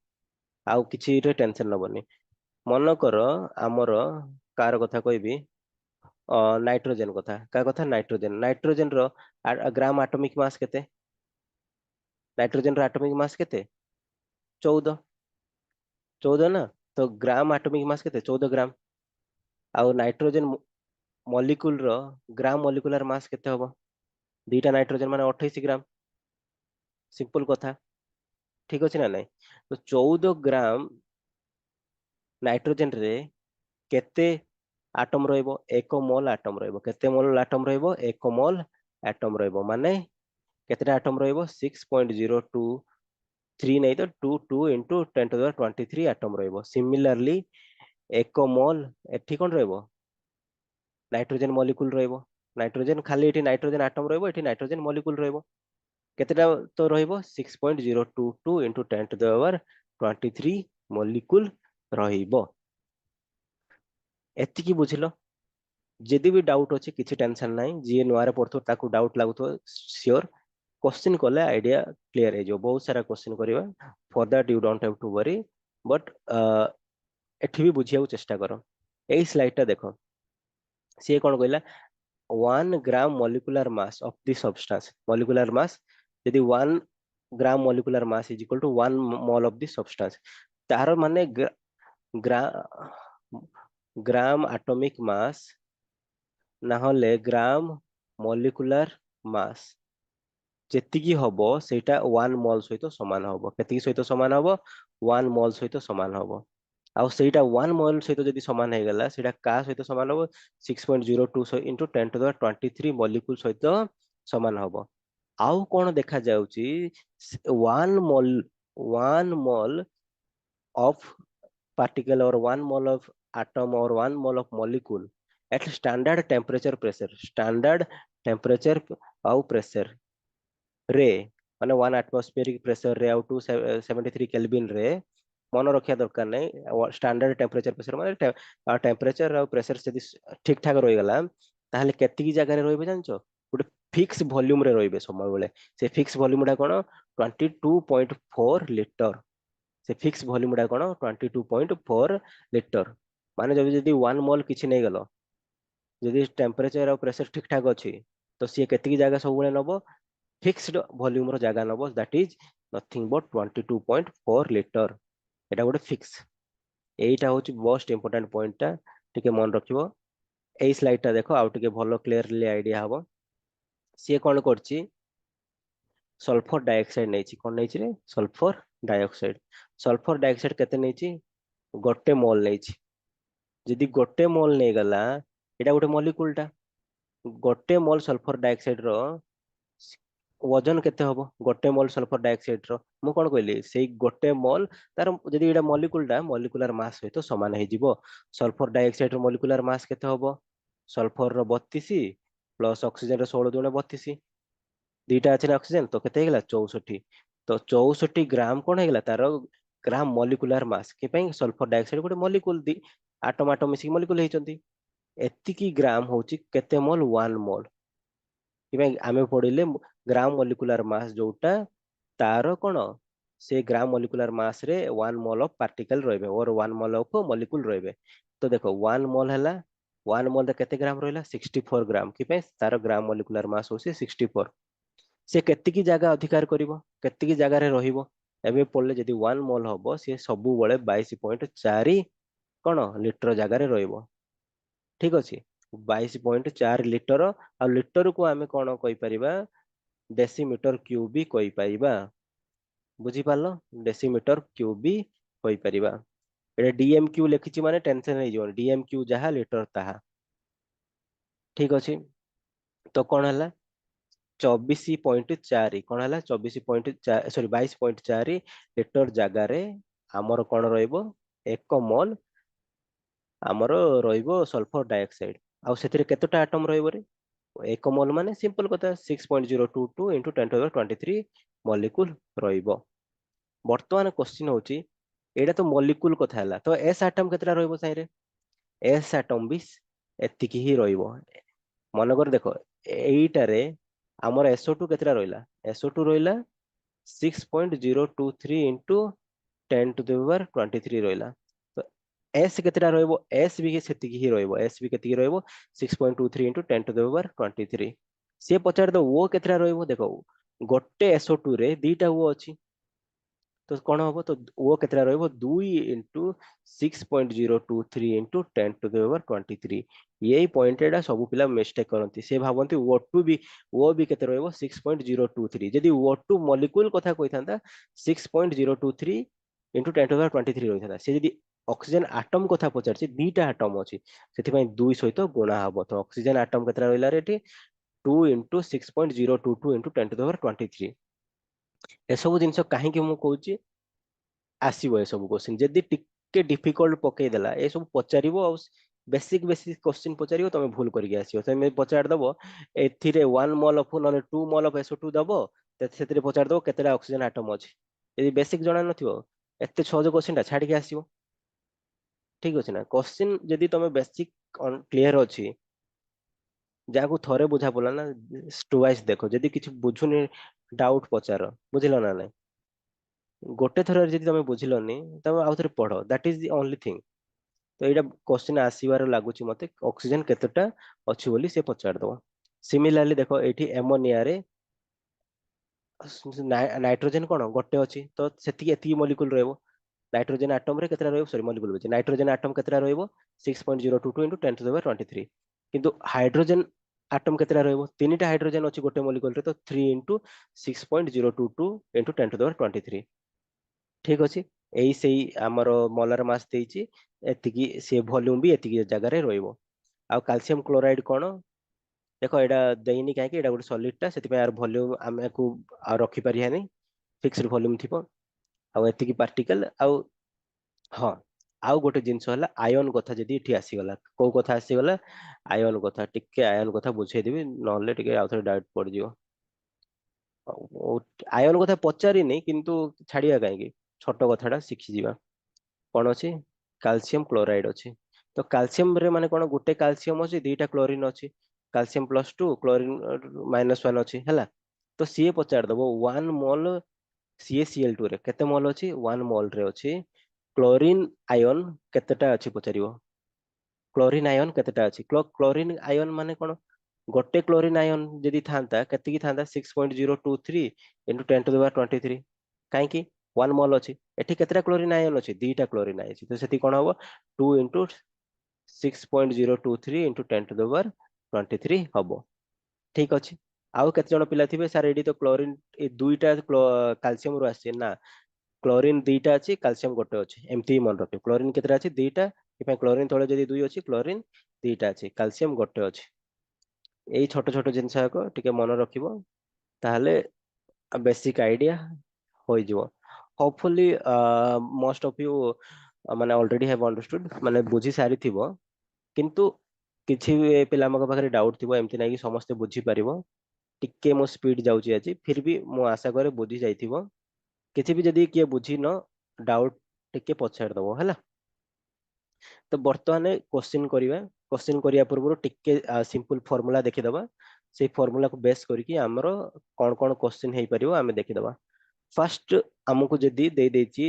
आ किछि रे टेंशन नबनी मन कर हमर कार कथा कहबी नाइट्रोजन कथा का कथा नाइट्रोजन नाइट्रोजन रो ग्राम एटॉमिक मास केते नाइट्रोजन रो एटॉमिक मास केते 14 14 ना तो ग्राम एटॉमिक मास केते 14 ग्राम आ नाइट्रोजन मॉलिक्यूल रो ग्राम मॉलिक्यूलर मास केते होबो दीटा नाइट्रोजन माने 28 ग्राम सिंपल कथा ठीक अछि ना नहीं तो 14 ग्राम नाइट्रोजन रे केते आटम रहइबो 1 मोल आटम रहइबो केते मोल आटम रहइबो 1 मोल आटम रहइबो माने केतेटा आटम रहइबो 6.023 नहीं तो 22 into 10 to the 23 atom रहइबो similarly 1 मोल एठी कोन रहइबो नाइट्रोजन मॉलिक्यूल रहइबो नाइट्रोजन खाली एठी नाइट्रोजन आटम रहइबो एठी नाइट्रोजन मॉलिक्यूल रहइबो केतेटा तो रहइबो 6.022 into 10 to the power 23 molecule रहइबो एतिकी बुझिलो जदि भी डाउट अछि किछि टेंशन नाही जे नुआरे पड़थो ताकू डाउट लागुथो श्योर क्वेश्चन कले आइडिया क्लियर हे जो बहुत सारा क्वेश्चन करिवा for that you don't have to worry but एठी भी बुझिया चेष्टा करो एई स्लाइड टा देखो से कोन कहला 1 gram molecular mass of the substance molecular mass यदि 1 gram molecular mass is equal to 1 mole of the substance तार माने ग्रा ग्राम एटॉमिक मास ना होले ग्राम मॉलिक्यूलर मास जेतिकी हबो सेटा 1 मोल सहित समान हबो केतिकी सहित समान हबो 1 मोल सहित समान हबो आउ सेटा 1 मोल सहित जदि समान हे गला सेटा का सहित समान हबो 6.02 into 10 to the 23 मॉलिक्यूल सहित समान हबो आउ कोन देखा जाउची 1 मोल of particle or 1 mole of atom or 1 mole of molecule at standard temperature pressure standard temperature ଆଉ pressure रे माने 1 atmospheric pressure रे आउ 273 केल्विन रे मन रखिया दरकार नहीं स्टैंडर्ड टेम्परेचर प्रेशर माने टेम्परेचर और प्रेशर यदि ठीक ठाक रही गला ताहले केतिकी जगह रे रहबे जानचो गोटे फिक्स वॉल्यूम रे रहबे समय बेले से फिक्स वॉल्यूम डा कोन 22.4 लीटर से फिक्स वॉल्यूम डा कोन 22.4 लीटर माने जब जदि 1 मोल किछि नहीं गलो जदि टेम्परेचर और प्रेशर ठीक ठाक अछि तो सी केतिकी जगह सब बेले नबो फिक्स्ड वॉल्यूम रो जगह नबो that is nothing but 22.4 litre एटा गोटे फिक्स एटा होची मोस्ट इंपोर्टेंट पॉइंट टा टिके मन रखिबो एई स्लाइड टा देखो आउ टिके भलो क्लियरली आइडिया हबो सी कोन करची सल्फर डाइऑक्साइड नेची कोन नेची रे सल्फर डाइऑक्साइड केते नेची गोटे मोल नेची जदि गोटे मोल नै गला एटा गोटे मॉलिक्यूल टा गोटे मोल सल्फर डाइऑक्साइड रो वजन केते हबो गोटे मोल सल्फर डाइऑक्साइड रो मु कोन कहली सेई गोटे मोल तार जदि एटा मॉलिक्यूल टा मॉलिक्यूलर मास सहित समान हे जिवो सल्फर डाइऑक्साइड रो मॉलिक्यूलर मास केते हबो सल्फर रो 32 प्लस ऑक्सीजन रो 16 दुणे 32 दीटा अछि ऑक्सीजन तो केते हेगला 64 तो 64 ग्राम कोन हेगला तार ग्राम मॉलिक्यूलर मास के पई सल्फर डाइऑक्साइड गोटे मॉलिक्यूल दी आटम आटम मिसी मॉलिक्यूल हेचंती एतिकी ग्राम होची केते मोल 1 मोल कि आमे पढिले ग्राम मॉलिक्यूलर मास जोटा तार कोन से ग्राम मॉलिक्यूलर मास रे 1 मोल ऑफ पार्टिकल रहबे और 1 मोल ऑफ मॉलिक्यूल रहबे तो देखो 1 मोल हला 1 मोल द केते ग्राम रहला 64 ग्राम कि पे तार ग्राम मॉलिक्यूलर मास होसी 64 से केतिकी जगह अधिकार करिवो केतिकी जगह रे रहिबो एबे पड़ले जदि 1 मोल हबो सी सबु बळे 22.4 कोन लिटर जगार रहिबो ठीक अछि 22.4 लिटर आ लिटर को आमे कोन कहि परिबा डेसीमीटर क्यूब भी कहि परिबा बुझी पारलो डेसीमीटर क्यूब भी कहि परिबा एटा डीएमक्यू लिखिछि माने टेंशन नै जो डीएमक्यू जहा लिटर ताहा ठीक अछि तो कोन हला 24.4 कोन हला 24.4 सॉरी 22.4 लिटर जगारे हमर कोन रहइबो 1 मोल हमर रहइबो सल्फर डाइऑक्साइड आ सेतिरे केतोटा एटम रहइबो रे 1 मोल माने सिंपल कथा 6.022 into 10 to the 23 मॉलिक्यूल रहइबो वर्तमान क्वेश्चन होची एटा तो मॉलिक्यूल कथा हला तो एस एटम केतरा रहइबो साइरे एस एटम भी एतिकी ही रहइबो मन कर देखो एइटारे हमर SO2 केतरा रहइला SO2 रहइला 6.023 into 10 to the power 23 रहइला तो S केतरा रहइबो S भी सेतिकी ही रहइबो S भी केतिकी रहइबो 6.23 into 10 to the power 23 से पचार दो वो केतरा रहइबो देखो गोटे SO2 रे दीटा वो अछि तो कौन हम तो वो केतरा रहइबो 2 into 6.023 into 10 to the power 23 यही पॉइंट एटा सब पिला मिस्टेक करंती से भाबंती वो भी केते रहइबो 6.023 जदी O2 मॉलिक्यूल कथा कहिथांता 6.023 into 10 to the power 23 रहिथांता से जदी ऑक्सीजन एटम कथा पचारछि दीटा एटम अछि सेति पय 2 सहित गुणा हबो तो ऑक्सीजन एटम केतरा रहइला रे एठी 2 into 6.022 into 10 to the power 23 ए सब जिंस काहे कि मु कहूची आसीबो ए सब क्वेश्चन जदी टिके डिफिकल्ट पकेइ देला ए सब पचारिबो आ बेसिक बेसिक क्वेश्चन पचारिबो तमे भूल करके आसीबो तमे पचार दबो एथिरे 1 मोल ऑफ नले 2 मोल ऑफ SO2 दबो सेतिरे पचार दबो केतेटा ऑक्सीजन एटम अछि यदि बेसिक जणा नथिबो एते सहज क्वेश्चन ता छाडी के आसीबो ठीक अछि ना क्वेश्चन जदी तमे बेसिक क्लियर अछि जाको थरे बुझा पला ना टुवाइस देखो जदी किछ बुझुनी डाउट पचार बुझिलो ना नै गोटे थर जदी तमे बुझिलोनी तमे आउ थरे पढो that is the only thing तो एटा क्वेश्चन आसीबार लागुची मते ऑक्सीजन केतेटा अछि बोली से पचार दो सिमिलरली देखो एठी एमोनिया रे नाइट्रोजन कोन गोटे अछि तो सेति एति मॉलिक्यूल रहबो नाइट्रोजन एटम रे केतरा रहबो सॉरी मॉलिक्यूल बचे नाइट्रोजन एटम केतरा रहबो 6.022 into 10 to the power 23 किंतु हाइड्रोजन एटम केतरा रहबो तीनटा हाइड्रोजन अछि गोटे मॉलिक्यूल रे तो 3 into 6.022 into 10 to the power 23 ठीक अछि एई सेई हमर मोलार मास देइछि एतिकी से वॉल्यूम भी एतिकी जगह रे रहइबो आ कैल्शियम क्लोराइड कोन देखो एटा देइनी काहे कि एटा गोटे सॉलिड ता सेति यार वॉल्यूम आमे को रखि परिया नै फिक्स्ड वॉल्यूम थिबो आ एतिकी पार्टिकल आ हां आउ गोटे जिंस होला आयन कथा जदी इठी आसी गला को कथा आसी गला आयन कथा टिके आयन कथा बुझे देबी नहले टिके आउथरे डाउट पड़ जियो आयन कथा पचारि नै किंतु छाडिया काहे कि छोट कथाटा शिखि जिवा कोन अछि कैल्शियम क्लोराइड अछि तो कैल्शियम रे माने कोन गोटे कैल्शियम अछि दीटा क्लोरीन अछि कैल्शियम +2 क्लोरीन -1 अछि हला तो सीए पचार दबो 1 मोल CaCl2 रे केते मोल अछि 1 मोल रे अछि क्लोरीन आयन केतेटा अछि पचारिबो क्लोरीन आयन केतेटा अछि क्लोरीन आयन माने कोन गोटे क्लोरीन आयन जदी थांता केते की थांता 6.023 into 10 to the power 23 काहे कि 1 मोल अछि एठी केतेटा क्लोरीन आयन अछि दीटा क्लोरीन आयन अछि तो सेति कोन हबो 2 into 6.023 into 10 to the power 23 हबो ठीक अछि आउ केते जण पिला थिबे सर एडी तो क्लोरीन ए दुईटा कैल्शियम रु आसी ना क्लोरीन दीटा अछि कैल्शियम गोटे अछि एमती ही मन रखियो क्लोरीन केतेटा अछि दीटा इपे क्लोरीन तळे जदी 2 अछि क्लोरीन दीटा अछि कैल्शियम गोटे अछि एई छोट छोट जिंस को टिके मन रखिबो ताहले बेसिक आइडिया होई जिवो होपफुली मोस्ट ऑफ यू माने ऑलरेडी हैव अंडरस्टूड माने बुझी सारी थिबो किंतु किछि पिला मक पाखरे डाउट थिबो एमती नै कि समस्त बुझी परिबो टिके मो स्पीड जाउची अछि फिर भी मो आशा करे बुझी जाइथिबो किछि भी जदी किए बुझी न डाउट टिके पछाड़ दबो हैला तो वर्तमान क्वेश्चन करिवा क्वेश्चन करिया पूर्व टिके सिंपल फार्मूला देखि दबा से फार्मूला को बेस करके हमरो कोन कोन क्वेश्चन हेई परिबो हमें देखि दबा फर्स्ट हमकु जदी दे देछि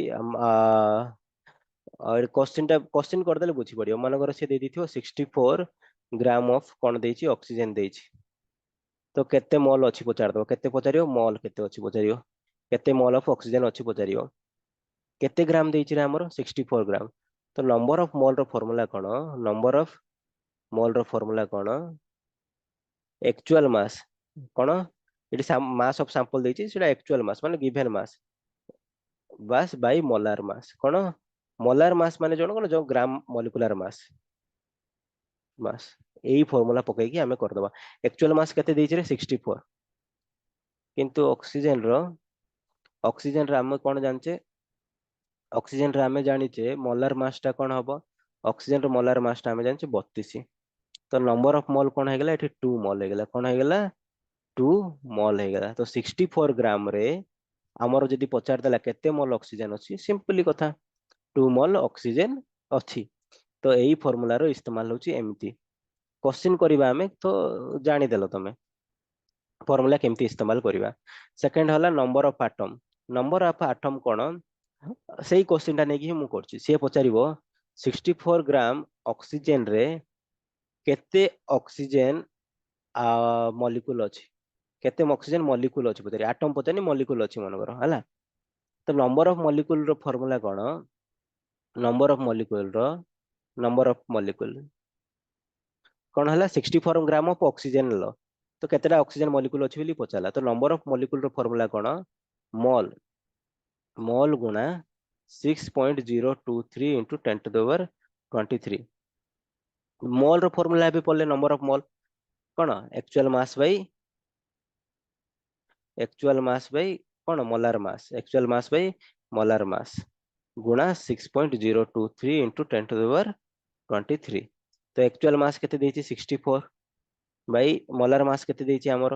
और क्वेश्चन कर देले बुझी पड़ियो मन कर से दे दिथियो 64 ग्राम ऑफ कोन देछि ऑक्सीजन देछि तो केते मोल अछि पचार दबो केते पचारियो मोल केते अछि पचारियो केते मोल ऑफ ऑक्सीजन अछि पचारियो केते ग्राम देइछि रे हमर 64 ग्राम तो नंबर ऑफ मोल रो फार्मूला कोन नंबर ऑफ मोल रो फार्मूला कोन एक्चुअल मास कोन इट मास ऑफ सैंपल देइछि सेटा एक्चुअल मास माने गिवन मास बास बाय मोलार मास कोन मोलार मास माने जण कोन जो ग्राम मॉलिक्यूलर मास मास एई फार्मूला पकै कि हमें कर दबा एक्चुअल मास केते देइछि रे 64 किंतु ऑक्सीजन रे हम कोन जानचे ऑक्सीजन रे हमें जानिचे मोलार मास टा कोन हबो ऑक्सीजन रो मोलार मास टा हमें जानचे 32 तो नंबर ऑफ मोल कोन हेगला एठी 2 मोल हेगला कोन हेगला 2 मोल हेगला तो 64 ग्राम रे हमर जदी पचार देला केते मोल ऑक्सीजन अछि सिंपली कथा 2 मोल ऑक्सीजन अछि तो एई फार्मूला रो इस्तेमाल होची एमती क्वेश्चन करबा हमें तो जानि देलो तमे फार्मूला केमती इस्तेमाल करबा सेकंड हला नंबर ऑफ एटम कोन सेही क्वेश्चन टा नेकी मु करछि से पचारिबो 64 ग्राम ऑक्सीजन रे केते ऑक्सीजन मॉलिक्यूल अछि केते ऑक्सीजन मॉलिक्यूल अछि पचारि एटम पचारि मॉलिक्यूल अछि मनकर हला तो नंबर ऑफ मॉलिक्यूल रो फार्मूला कोन नंबर ऑफ मॉलिक्यूल रो नंबर ऑफ मॉलिक्यूल कोन हला 64 ग्राम ऑफ ऑक्सीजन लो तो केतेटा ऑक्सीजन मॉलिक्यूल अछि बोली पचाला तो नंबर ऑफ मॉलिक्यूल रो फार्मूला कोन मोल मोल गुणा 6.023 into 10 to the power 23 mole रो फार्मूला भी पड़ले नंबर ऑफ मोल कोन एक्चुअल मास बाई कोन मोलार मास गुणा 6.023 into 10 to the power 23 तो एक्चुअल मास केते देछि 64 बाई मोलार मास केते देछि हमर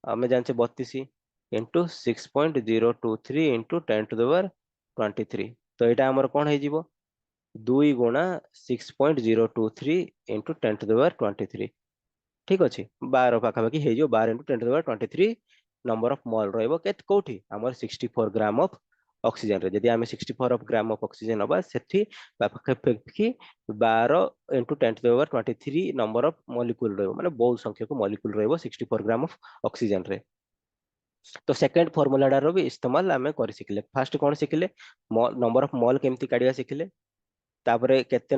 हमें जानचे 32 into 6.023 into 10 to the power 23 तो एटा हमर कोन हे जिवो 2 गुणा 6.023 into 10 to the power 23 ठीक अछि 12 पाखापाखि हे जो 12 into 10 to the power 23 number of mole रहइबो केत कोठी हमर 64 ग्राम ऑफ ऑक्सीजन रे यदि हमें 64 ऑफ ग्राम ऑफ ऑक्सीजन हबा सेठी पाखापाखि 12 into 10 to the power 23 number of molecule रहइबो माने बहुत संख्यक मॉलिक्यूल रहइबो 64 ग्राम ऑफ ऑक्सीजन रे तो सेकंड फार्मूला डारो भी इस्तेमाल हमें कर सिखले फर्स्ट कोन सिखले नंबर ऑफ मोल केमती काढिया सिखले तापरे केते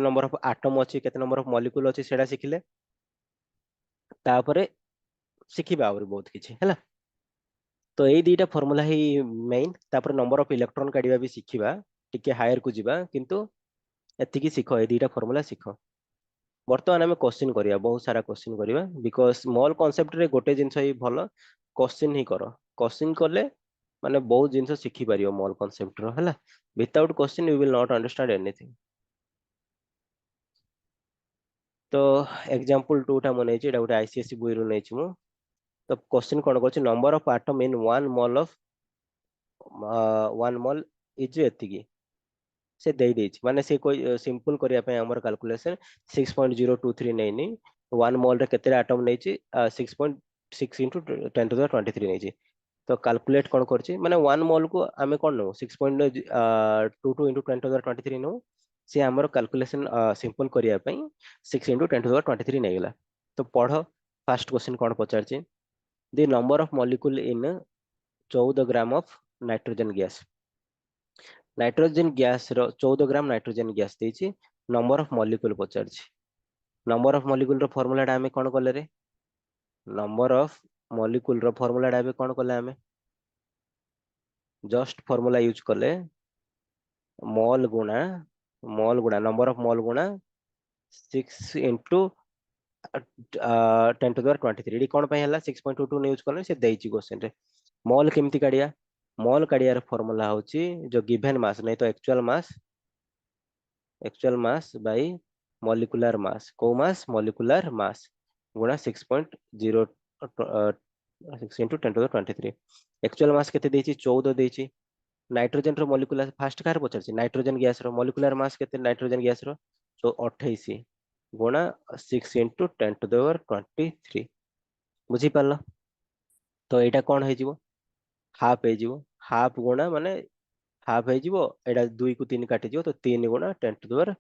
नंबर ऑफ एटम अछि केते नंबर ऑफ मॉलिक्यूल अछि सेडा सिखले तापरे सिखिबा और बहुत किछि हैला तो एई दीटा फार्मूला ही मेन तापर नंबर ऑफ इलेक्ट्रॉन काढिबा भी सिखिबा टिके हायर को जिबा किंतु एतिकी सिखो ए दीटा फार्मूला सिखो वर्तमान हमें क्वेश्चन करिया बहुत सारा क्वेश्चन करिया बिकॉज स्मॉल कॉन्सेप्ट रे गोटे जिंस ही भलो क्वेश्चन ही करो क्वेश्चन करले माने बहुत जिंस सिखि पारियो मॉल कॉन्सेप्ट रो हैला without question you will not understand anything तो एग्जांपल 2 टा मने छि एटा गोटे आईसीएसई बुई रो नै छि मु तो क्वेश्चन कोन करछि number of atom in 1 mole of 1 mole is एतिकी से दे देछि माने से कोई सिंपल करिया पे हमर कैलकुलेशन 6.023 नैनी 1 मोल रे केते एटम नै छि 6.6 into 10 to the 23 नै छि तो कैलकुलेट कोन करछि माने 1 मोल को हमें कोन no 6.22 into 10 to the 23 no से हमर कैलकुलेशन सिंपल करिया पे 6 into 10 to the 23 नै गेला तो पढ़ो फर्स्ट क्वेश्चन कोन पचार छि the number of molecule in 14 gram of nitrogen gas nitrogen gas रो 14 ग्राम नाइट्रोजन गैस देछि नंबर ऑफ मॉलिक्यूल पचार छि नंबर ऑफ मॉलिक्यूल रो फार्मूला टा हमें कोन कले रे नंबर ऑफ मॉलिक्यूल रो फार्मूला टा हमें कोन कले हमें जस्ट फार्मूला यूज कले मोल गुणा नंबर ऑफ मोल गुणा 6 into 10 to the 23 कोन पे हला 6.22 ने यूज करले से देछि क्वेश्चन रे मोल केमती काढिया मोल काढिया रे फार्मूला होची जो गिवन मास नहीं तो actual mass by molecular mass को मास मॉलिक्यूलर मास गुणा 6.0 6 into 10 to the 23 actual mass केते देछि 14 देछि नाइट्रोजन रो मॉलिक्यूलर फर्स्ट कार पचर छी नाइट्रोजन गैस रो मॉलिक्यूलर मास केते नाइट्रोजन गैस रो तो 28 गुणा 6 into 10 to the power 23 बुझी पारलो तो एटा कोन हे जिवो हाफ हे जिवो हाफ गुणा माने हाफ हे जिवो एटा 2 को 3 काटि जिवो तो 3 गुणा 10 to the power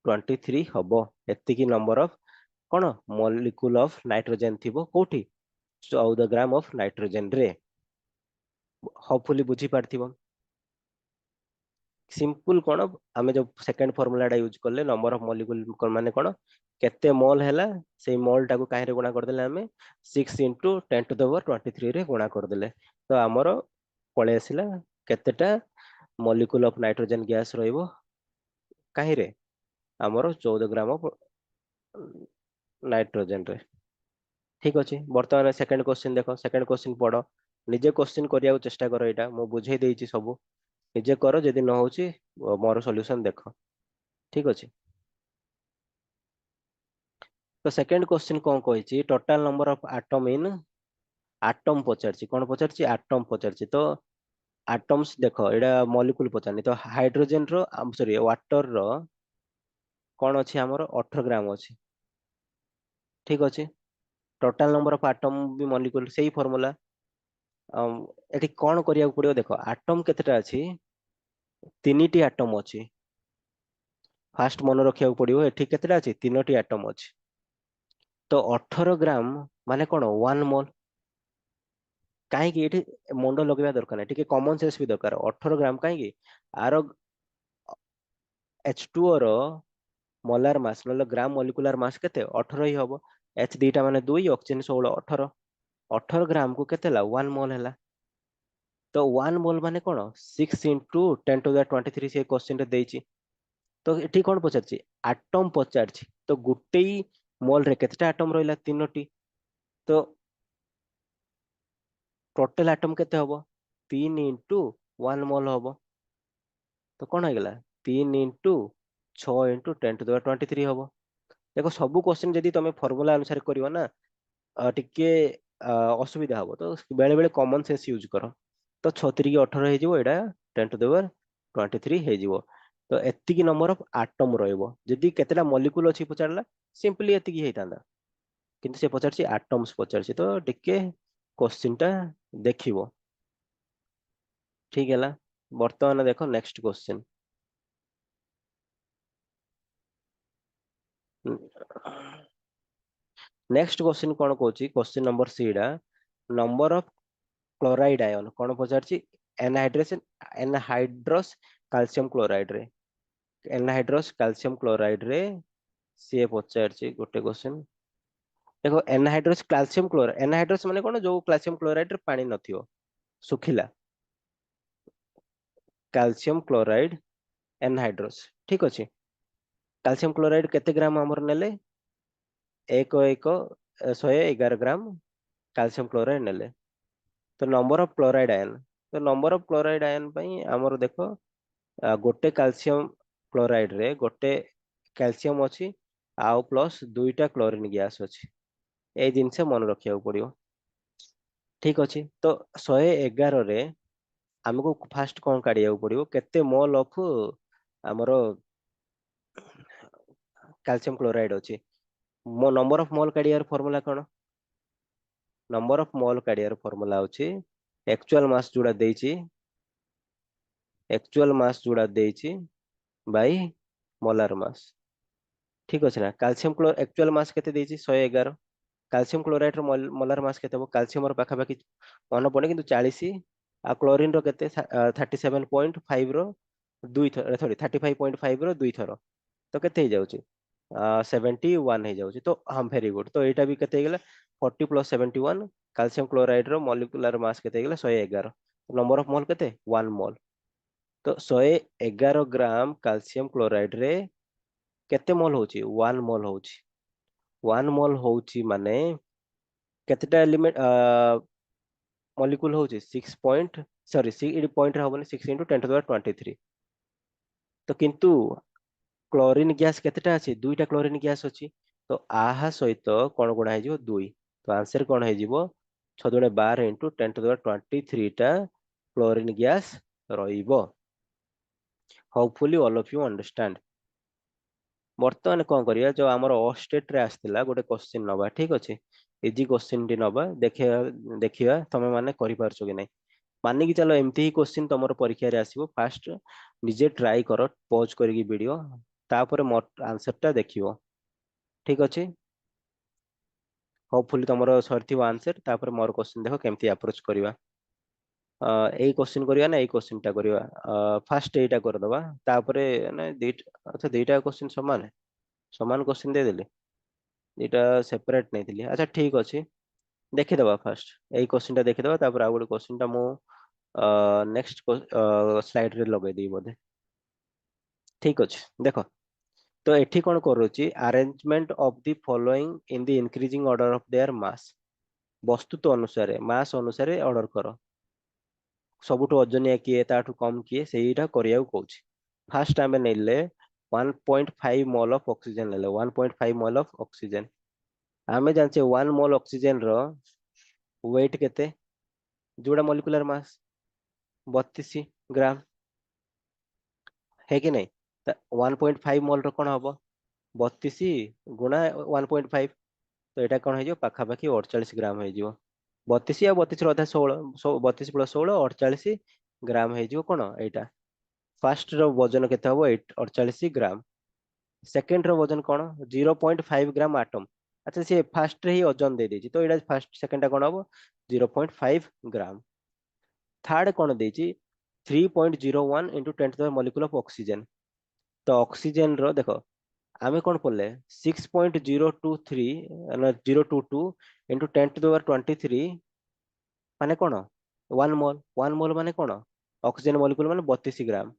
23 हबो एतिकी नंबर ऑफ कोन मॉलिक्यूल ऑफ नाइट्रोजन थिबो कोठी 14 ग्राम ऑफ नाइट्रोजन रे होपफुली बुझी पारथिबो सिंपल कोन आमे जो सेकंड फार्मूलाटा यूज करले नंबर ऑफ मॉलिक्यूल माने कोन केते मोल हैला से मोल टाको काहे रे गुणा कर देले आमे 6 into 10 to the power 23 रे गुणा कर देले तो हमरो पळे आसिला केतेटा मॉलिक्यूल ऑफ नाइट्रोजन गैस रहइबो काहे रे हमरो 14 ग्राम ऑफ नाइट्रोजन रे ठीक अछि वर्तमान सेकंड क्वेश्चन देखो सेकंड क्वेश्चन पढो निजे क्वेश्चन करिया चेष्टा करो एटा मो बुझे देइछि सब निजे करो जदि न होची मोर सॉल्यूशन देखो ठीक अछि तो सेकंड क्वेश्चन कोन कहिछि total number of atom in atom पचारछि कोन पचारछि एटम पचारछि तो एटम्स देखो एटा मॉलिक्यूल पचारनी तो हाइड्रोजन रो सॉरी वाटर रो कोन अछि हमर 18 ग्राम अछि ठीक अछि टोटल नंबर ऑफ एटम भी मॉलिक्यूल सेही फार्मूला एठी कोन करिया पड़ियो देखो एटम केतेटा अछि तीनिटी एटम अछि फास्ट मन रखिया पड़ियो एठी केतेटा अछि तीनोटी एटम अछि तो 18 ग्राम माने कोन 1 मोल काहे कि एठी मुंड लगेबा दरकार नाही ଟିକେ कॉमन सेंस भी दरकार 18 ग्राम काहे कि आरो H2O रो मोलार मास मतलब ग्राम मॉलिक्यूलर मास केते 18 ही हबो H दिटा माने 2 ऑक्सीजन 16 18 18 ग्राम को केते ला 1 मोल हैला तो 1 मोल माने कोन 6 into 10 to the 23 से क्वेश्चन रे देइछि तो एठी कोन पचारछि एटम पचारछि तो गुटेई मोल रे केतेटा एटम रहइला तीनोटी तो टोटल एटम केते हबो 3 into 1 मोल हबो तो कोन हो गेला 3 into 6 into 10 to the 23 हबो देखो सब क्वेश्चन जदी तमे फार्मूला अनुसार करियो ना टिके असुविधा हबो तो बेले बेले कॉमन सेंस यूज करो तो 36 की 18 हे जिवो एडा 10 to the power 23 हे जिवो तो एत्ती की नंबर ऑफ एटम रहइबो जदी केतेटा मॉलिक्यूल अछि पचारला सिंपली एत्ती की हेतांदा किंतु से पचारछि एटम्स पचारछि तो टिके क्वेश्चन टा देखिबो ठीक हैला वर्तमान देखो नेक्स्ट क्वेश्चन नेक्स्ट क्वेश्चन कोन कहूची क्वेश्चन नंबर सी डा नंबर ऑफ क्लोराइड आयन कोन पचारछि एनहाइड्रस कैल्शियम क्लोराइड रे एनहाइड्रस कैल्शियम क्लोराइड रे से पचारछि गोटे क्वेश्चन देखो एनहाइड्रस कैल्शियम क्लोराइड एनहाइड्रस माने कोन जो कैल्शियम क्लोराइड रे पानी नथियो सुखिला कैल्शियम क्लोराइड एनहाइड्रस ठीक अछि कैल्शियम क्लोराइड केते ग्राम हमर नेले 111 ग्राम कैल्शियम क्लोराइड नेले तो नंबर ऑफ क्लोराइड आयन तो नंबर ऑफ क्लोराइड आयन पई हमर देखो गोटे कैल्शियम क्लोराइड रे गोटे कैल्शियम अछि आउ प्लस दुईटा क्लोरीन गैस अछि ए जिनसे मन रखिया पड़ियो ठीक अछि तो 111 रे हमको फास्ट कोन काढिया पड़ियो केते मोल ऑफ हमरो कैल्शियम क्लोराइड अछि मो नंबर ऑफ मोल काढियार फार्मूला कोन नंबर ऑफ मोल काढियार फार्मूला अछि एक्चुअल मास जोड़ा देइछि एक्चुअल मास जोड़ा देइछि बाय मोलार मास ठीक अछि ना कैल्शियम क्लो एक्चुअल मास केते देइछि 111 कैल्शियम क्लोराइड रो मोलार मास केते हो कैल्शियम रो पाखा पाखी मन पड़े किंतु 40 आ क्लोरीन रो केते 37.5 रो दुई थर सॉरी 35.5 रो दुई थर तो केते हे जाउची 71 हे जाउची तो हम वेरी गुड तो एटा भी केते हे गेला 40 प्लस 71 कैल्शियम क्लोराइड रो मॉलिक्यूलर मास केते हे गेला 111 नंबर ऑफ मोल केते 1 मोल तो 111 ग्राम कैल्शियम क्लोराइड रे केते मोल होची 1 मोल होची 1 मोल होची माने केतेटा एलिमेंट मॉलिक्यूल होची 6 पॉइंट सॉरी 6 पॉइंट रे होबनी 6 into 10 to the power 23 तो किंतु क्लोरीन गैस केतेटा अछि दुईटा क्लोरीन गैस अछि तो आहा सहित कोन गुणा हे जिवो 2 तो आंसर कोन हे जिवो 6 दुणे 12 into 10 to the power 23 टा क्लोरीन गैस रहिबो hopefully all of you understand वर्तमान कोन करिया जो हमर स्टेट रे आस्थिला गोटे क्वेश्चन नबा ठीक अछि इजी क्वेश्चन टी नबा देखिया देखिया तमे माने करि पारछो कि नै मानि कि चलो एमती ही क्वेश्चन तमरो परीक्षा रे आसीबो फास्ट निजे ट्राई करो पॉज करिकी वीडियो तापर मोर आंसर टा देखियो ठीक अछि होपफुली तमरो सरथिबो आंसर तापर मोर क्वेश्चन देखो केमती अप्रोच करिवा एई क्वेश्चन करिया ना एई क्वेश्चन टा करिया फास्ट एटा कर दबा तापरे ना अच्छा दुईटा क्वेश्चन समान समान क्वेश्चन दे देली दुईटा सेपरेट नहीं थिली अच्छा ठीक अछि देखि दबा फास्ट एई क्वेश्चन टा देखि दबा तापर आ गुड क्वेश्चन टा मु नेक्स्ट स्लाइड रे लगे दी बोधे ठीक अछि देखो तो एठी कोन करूची arrangement of the following in the increasing order of their mass वस्तुत्व अनुसार मास अनुसार ऑर्डर करो सबुठु ओजनिया किए ताठु कम किए सेहीटा करिया कहूची फास्ट आमे नेले 1.5 मोल ऑफ ऑक्सीजन लेले 1.5 मोल ऑफ ऑक्सीजन आमे जानचे 1 मोल ऑक्सीजन रो वेट केते जोड़ा मॉलिक्यूलर मास 32 ग्राम है कि नहीं 1.5 मोल रो कोन हबो 32 गुणा 1.5 तो एटा कोन हो पाखापाखि 48 ग्राम हो 32 या 32 अधा 16 32 प्लस 16 48 ग्राम हो कोन एटा फर्स्ट रो वजन केते हबो 48 ग्राम सेकंड रो वजन कोन 0.5 ग्राम एटम अच्छा से फर्स्ट रे ही वजन दे देछि तो एटा फर्स्ट सेकंड टा कोन हबो 0.5 ग्राम थर्ड कोन देछि 3.01 into 10 to the molecule of oxygen तो ऑक्सीजन रो देखो आमे कोन पड़ले 6.023 ना 022 into 10 to the power 23 माने कोन 1 मोल माने कोन ऑक्सीजन मॉलिक्यूल माने 32 ग्राम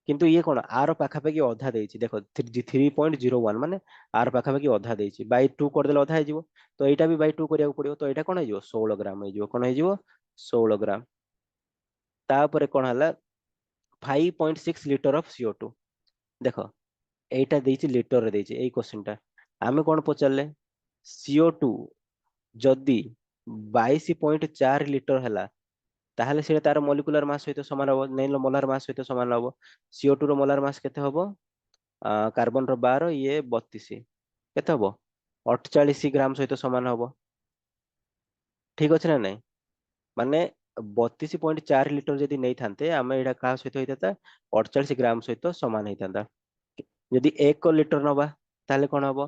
किंतु ये कोन आर पाखापाखि अधा देछि देखो 3.01 माने आर पाखापाखि अधा देछि बाय 2 कर देले अधा हेजिवो तो एटा भी बाय 2 करिया पड़ियो तो एटा कोन हेजिवो 16 ग्राम हेजिवो कोन हेजिवो 16 ग्राम तापरे कोन हला 5.6 लिटर ऑफ CO2 देखो एटा देछि लिटर रे देछि एई क्वेश्चन टा आमे कोन पचारले CO2 जदि 22.4 लिटर हला ताहले से तार मॉलिक्यूलर मास सहित समान हबो नै मोलार मास सहित समान हबो CO2 रो मोलार मास केते हबो कार्बन रो 12 ये 32 केते हबो 48 ग्राम सहित समान हबो ठीक अछि ना नै माने 32.4 लिटर जदि नै थान्ते आमे एटा का सहित होइताता 48 ग्राम सहित समान होइताता यदि 1 लिटर नबा ताहले कोन हबो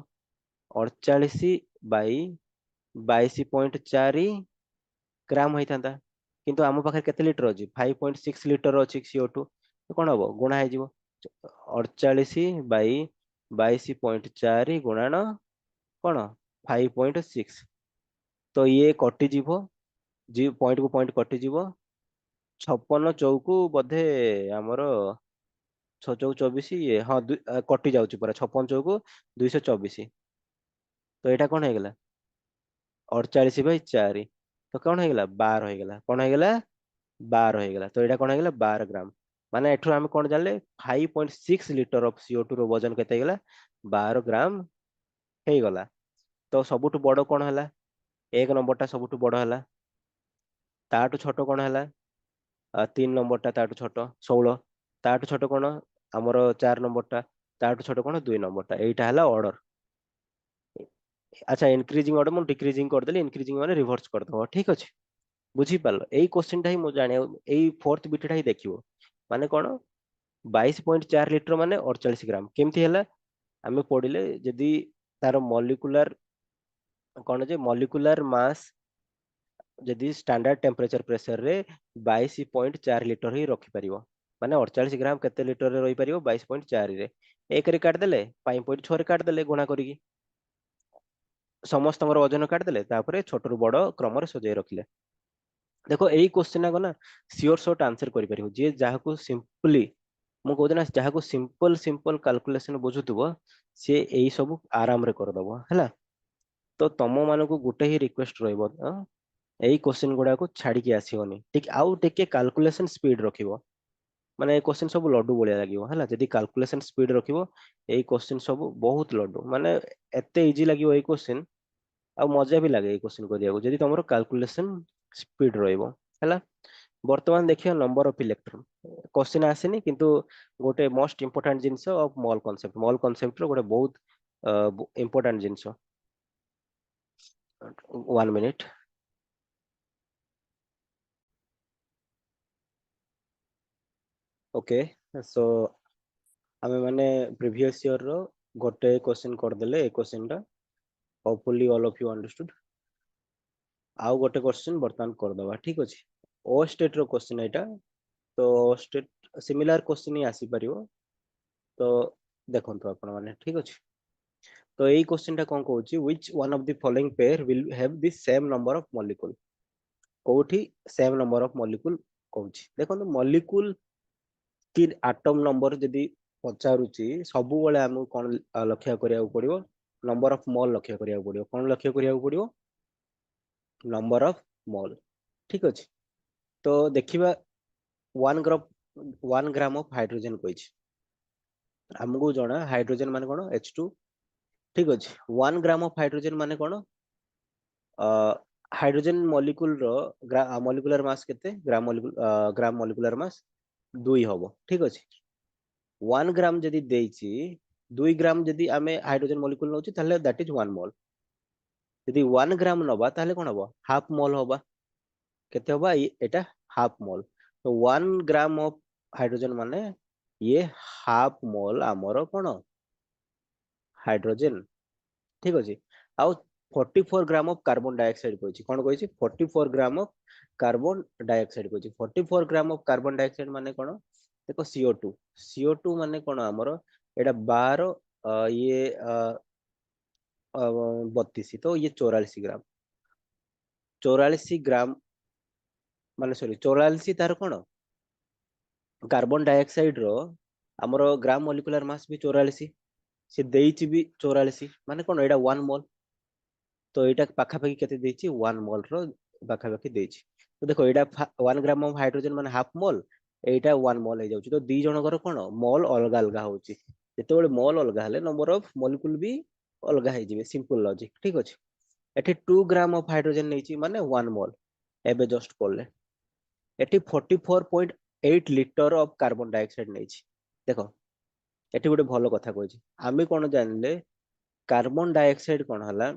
48 बाई 22.4 ग्राम होइताता किंतु आम पाखे केते लिटर अछि 5.6 लिटर अछि CO2 तो कोन हबो गुणा हे जिवो 48 बाई 22.4 गुणन कोन 5.6 तो ये कटि जीवो जी पॉइंट को पॉइंट कटि जीवो 56 चौकु बोधे हमर 6 चौक 24 ये हाँ कटि जाउची पूरा 56 चौकु 224 तो एटा कोन हे गेला 48/4 तो कौन हो गला 12 हो गला कौन हो गला 12 हो गला तो एटा कौन हो गला 12 ग्राम माने एठु हम कौन जानले 5.6 लिटर ऑफ CO2 रो वजन केते गला 12 ग्राम हे गला तो सबुठु बड़ कौन हला एक नंबर टा सबुठु बड़ हला ताठु छोट कौन हला 3 नंबर टा ताठु छोट 16 ताठु छोट कौन हमर 4 नंबर टा ताठु छोट कौन 2 नंबर टा एटा हला ऑर्डर अच्छा इंक्रीजिंग ऑर्डर मु डिक्रीजिंग कर देली इंक्रीजिंग माने रिवर्स कर दबो ठीक अछि बुझी पारलो एई क्वेश्चन टा ही मु जाने एई फोर्थ बिट टा ही देखिवो माने कोन 22.4 लिटर माने 48 ग्राम केमती हला हमें पढिले जदी तार मॉलिक्यूलर कोन जे मॉलिक्यूलर मास जदी स्टैंडर्ड टेंपरेचर प्रेशर रे 22.4 लिटर ही रखि परिवो माने 48 ग्राम केते लिटर रे रहि परिवो 22.4 रे एक रे काट देले 5.6 रे काट देले गुणा करिकी समस्त वजन काट देले तापरे छोट रु बड़ क्रम रे सजाई रखिले देखो एई क्वेश्चन को ना सियोर शॉर्ट आंसर करि परिबो जे जाहाको सिंपली मु कहू ना जाहाको सिंपल सिंपल कैलकुलेशन बुझुथबो से एई सब आराम रे कर दबो हैला तो तम मानको गुटे ही रिक्वेस्ट रहइबो एई क्वेश्चन गुडा को छाड़ी के आसीओनी ठीक आउ टेके कैलकुलेशन स्पीड रखिबो माने ए क्वेश्चन सब लड्डू बलिया लागिवो हैला जदी कैलकुलेशन स्पीड रखिबो एई क्वेश्चन सब बहुत लड्डू माने एते इजी लागिवो एई क्वेश्चन आ मजा भी लागे क्वेश्चन करिया जदि तुमर कैलकुलेशन स्पीड रहइबो हैला वर्तमान देखियो नंबर ऑफ इलेक्ट्रॉन क्वेश्चन आसेनी किंतु गोटे most important things of mole concept रो गोटे बहुत important things 1 minute okay so हमें माने प्रीवियस ईयर रो गोटे क्वेश्चन कर देले ए क्वेश्चन टा hopefully all of you understood आउ गोटे क्वेश्चन वर्तमान कर दबा ठीक अछि ओ स्टेट रो क्वेश्चन एटा तो स्टेट सिमिलर क्वेश्चन ही आसी परियो तो देखंतु आपण माने ठीक अछि तो एई क्वेश्चन टा कोन कहूची which one of the following pair will have the same number of molecule कोठी सेम नंबर ऑफ मॉलिक्यूल कहूची देखंतु मॉलिक्यूल कि एटॉम नंबर जदी पचारुची सबु बेले हमु कोन लक्ष्य करिया पड़ियो नंबर ऑफ मोल लक्ष्य करिया पड़ियो कोन लक्ष्य करिया पड़ियो नंबर ऑफ मोल ठीक अछि तो देखिबा 1 ग्राम ऑफ हाइड्रोजन कहिछि हमगु जणा हाइड्रोजन माने कोन H2 ठीक अछि 1 ग्राम ऑफ हाइड्रोजन माने कोन हाइड्रोजन मॉलिक्यूल रो मॉलिक्यूलर मास केते ग्राम मॉलिक्यूलर मास 2 हबो ठीक अछि 1 ग्राम जदी देइछि 2 ग्राम जदी आमे हाइड्रोजन मॉलिक्यूल नउछि ताले दैट इज 1 मोल यदि 1 ग्राम नबा ताले कोन हबो हाफ मोल हबा केते हबा एटा हाफ मोल तो 1 ग्राम ऑफ हाइड्रोजन माने ये हाफ मोल आमर कोन हाइड्रोजन ठीक अछि आउ 44 ग्राम ऑफ कार्बन डाइऑक्साइड कहछि कोन कहछि 44 ग्राम ऑफ कार्बन डाइऑक्साइड कहछि 44 ग्राम ऑफ कार्बन डाइऑक्साइड माने कोन देखो CO2 माने कोन हमर एटा 12 ये 32 तो ये 44 ग्राम 44 ग्राम माने सॉरी 44 तार कोन कार्बन डाइऑक्साइड रो हमर ग्राम मॉलिक्यूलर मास भी 44 से देइछि भी 44 माने कोन एटा 1 मोल तो एटा पाखा पाखी केते देइछि 1 मोल रो पाखा पाखी देइछि तो देखो एटा 1 ग्राम ऑफ हाइड्रोजन माने हाफ मोल एटा 1 मोल हे जाउछि तो दी जनकर कोन मोल अलगा अलगा होउछि जेतेबेले मोल अलगा हले नंबर ऑफ मॉलिक्यूल भी अलगा हे जिवे सिंपल लॉजिक ठीक अछि एठी 2 ग्राम ऑफ हाइड्रोजन नेछि माने 1 मोल एबे जस्ट पड़ले एठी 44.8 लिटर ऑफ कार्बन डाइऑक्साइड नेछि देखो एठी गोटे भलो कथा कहछि आमे कोन जानले कार्बन डाइऑक्साइड कोन हला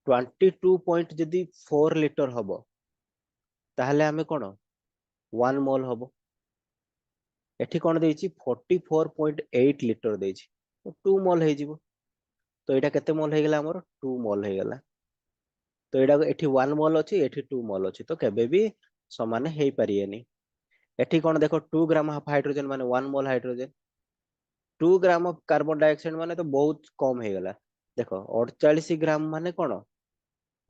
22 जदी 4 लिटर हबो ताहले आमे कोन 1 मोल हबो एठी कोन देइछि 44.8 लिटर देइछि तो 2 मोल हे जिवो तो एटा केते मोल हे गेला हमर 2 मोल हे गेला तो एटा एठी 1 मोल अछि एठी 2 मोल अछि तो केबे भी समान हे परियेनी एठी कोन देखो 2 ग्राम ऑफ हाइड्रोजन माने 1 मोल hydrogen 2 gram of carbon dioxide माने तो बहुत कम हे गेला देखो 48 ग्राम माने कोन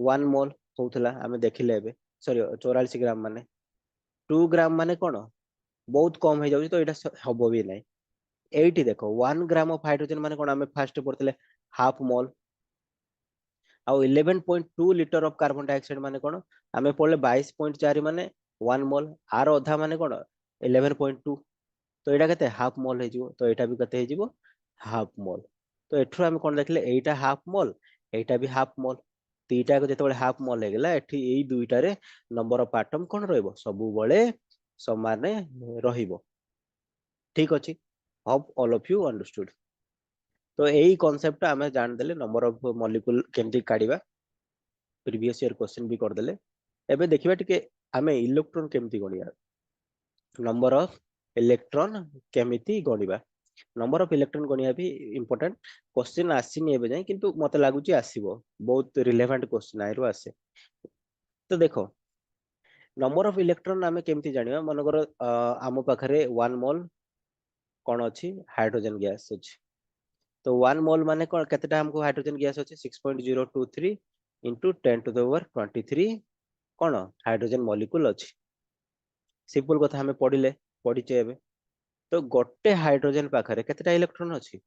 1 मोल होउथला हमें देखिले एबे सॉरी 44 ग्राम माने 2 ग्राम माने कोन बहुत कम हे जाउछि तो एटा हबो भी नै एठी देखो 1 ग्राम ऑफ हाइड्रोजन माने कोन हमें फर्स्ट पढ़थिले हाफ मोल आ 11.2 लिटर ऑफ कार्बन डाइऑक्साइड माने कोन हमें पढ़ले 22.4 माने 1 मोल आर अधा माने कोन 11.2 तो एटा केते हाफ मोल हे जिवो तो एटा भी केते हे जिवो हाफ मोल तो एठरो हम कोन देखले एटा हाफ मोल एटा भी हाफ मोल तीटा को जेतेबेले हाफ मोल हे गेला एठी एई दुईटा रे नंबर ऑफ एटम कोन रहइबो सबु बळे समाने रहिबो ठीक अछि hope all of you understood तो एई कांसेप्ट हमें जान देले नंबर ऑफ मॉलिक्यूल केमती काढिबा प्रीवियस ईयर क्वेश्चन भी कर देले एबे देखिबा टिके हमें इलेक्ट्रॉन केमती गणिया नंबर ऑफ इलेक्ट्रॉन केमिति गणिबा नंबर ऑफ इलेक्ट्रॉन गणिया भी इंपोर्टेंट क्वेश्चन आसीनी एबे जाय किंतु मते लागुची आसीबो बहुत रिलेवेंट क्वेश्चन आइरो आसे तो देखो नंबर ऑफ इलेक्ट्रॉन हमें केमती जानिबा मनकर आम पाखरे 1 मोल कोन अछि हाइड्रोजन गैस अछि तो 1 मोल माने कोन केतेटा हमको हाइड्रोजन गैस अछि 6.023 into 10 to the power 23 cone hydrogen molecule अछि सिंपल कथा हमें पढ़िचे एबे तो गोटे हाइड्रोजन पाखरे केतेटा इलेक्ट्रॉन अछि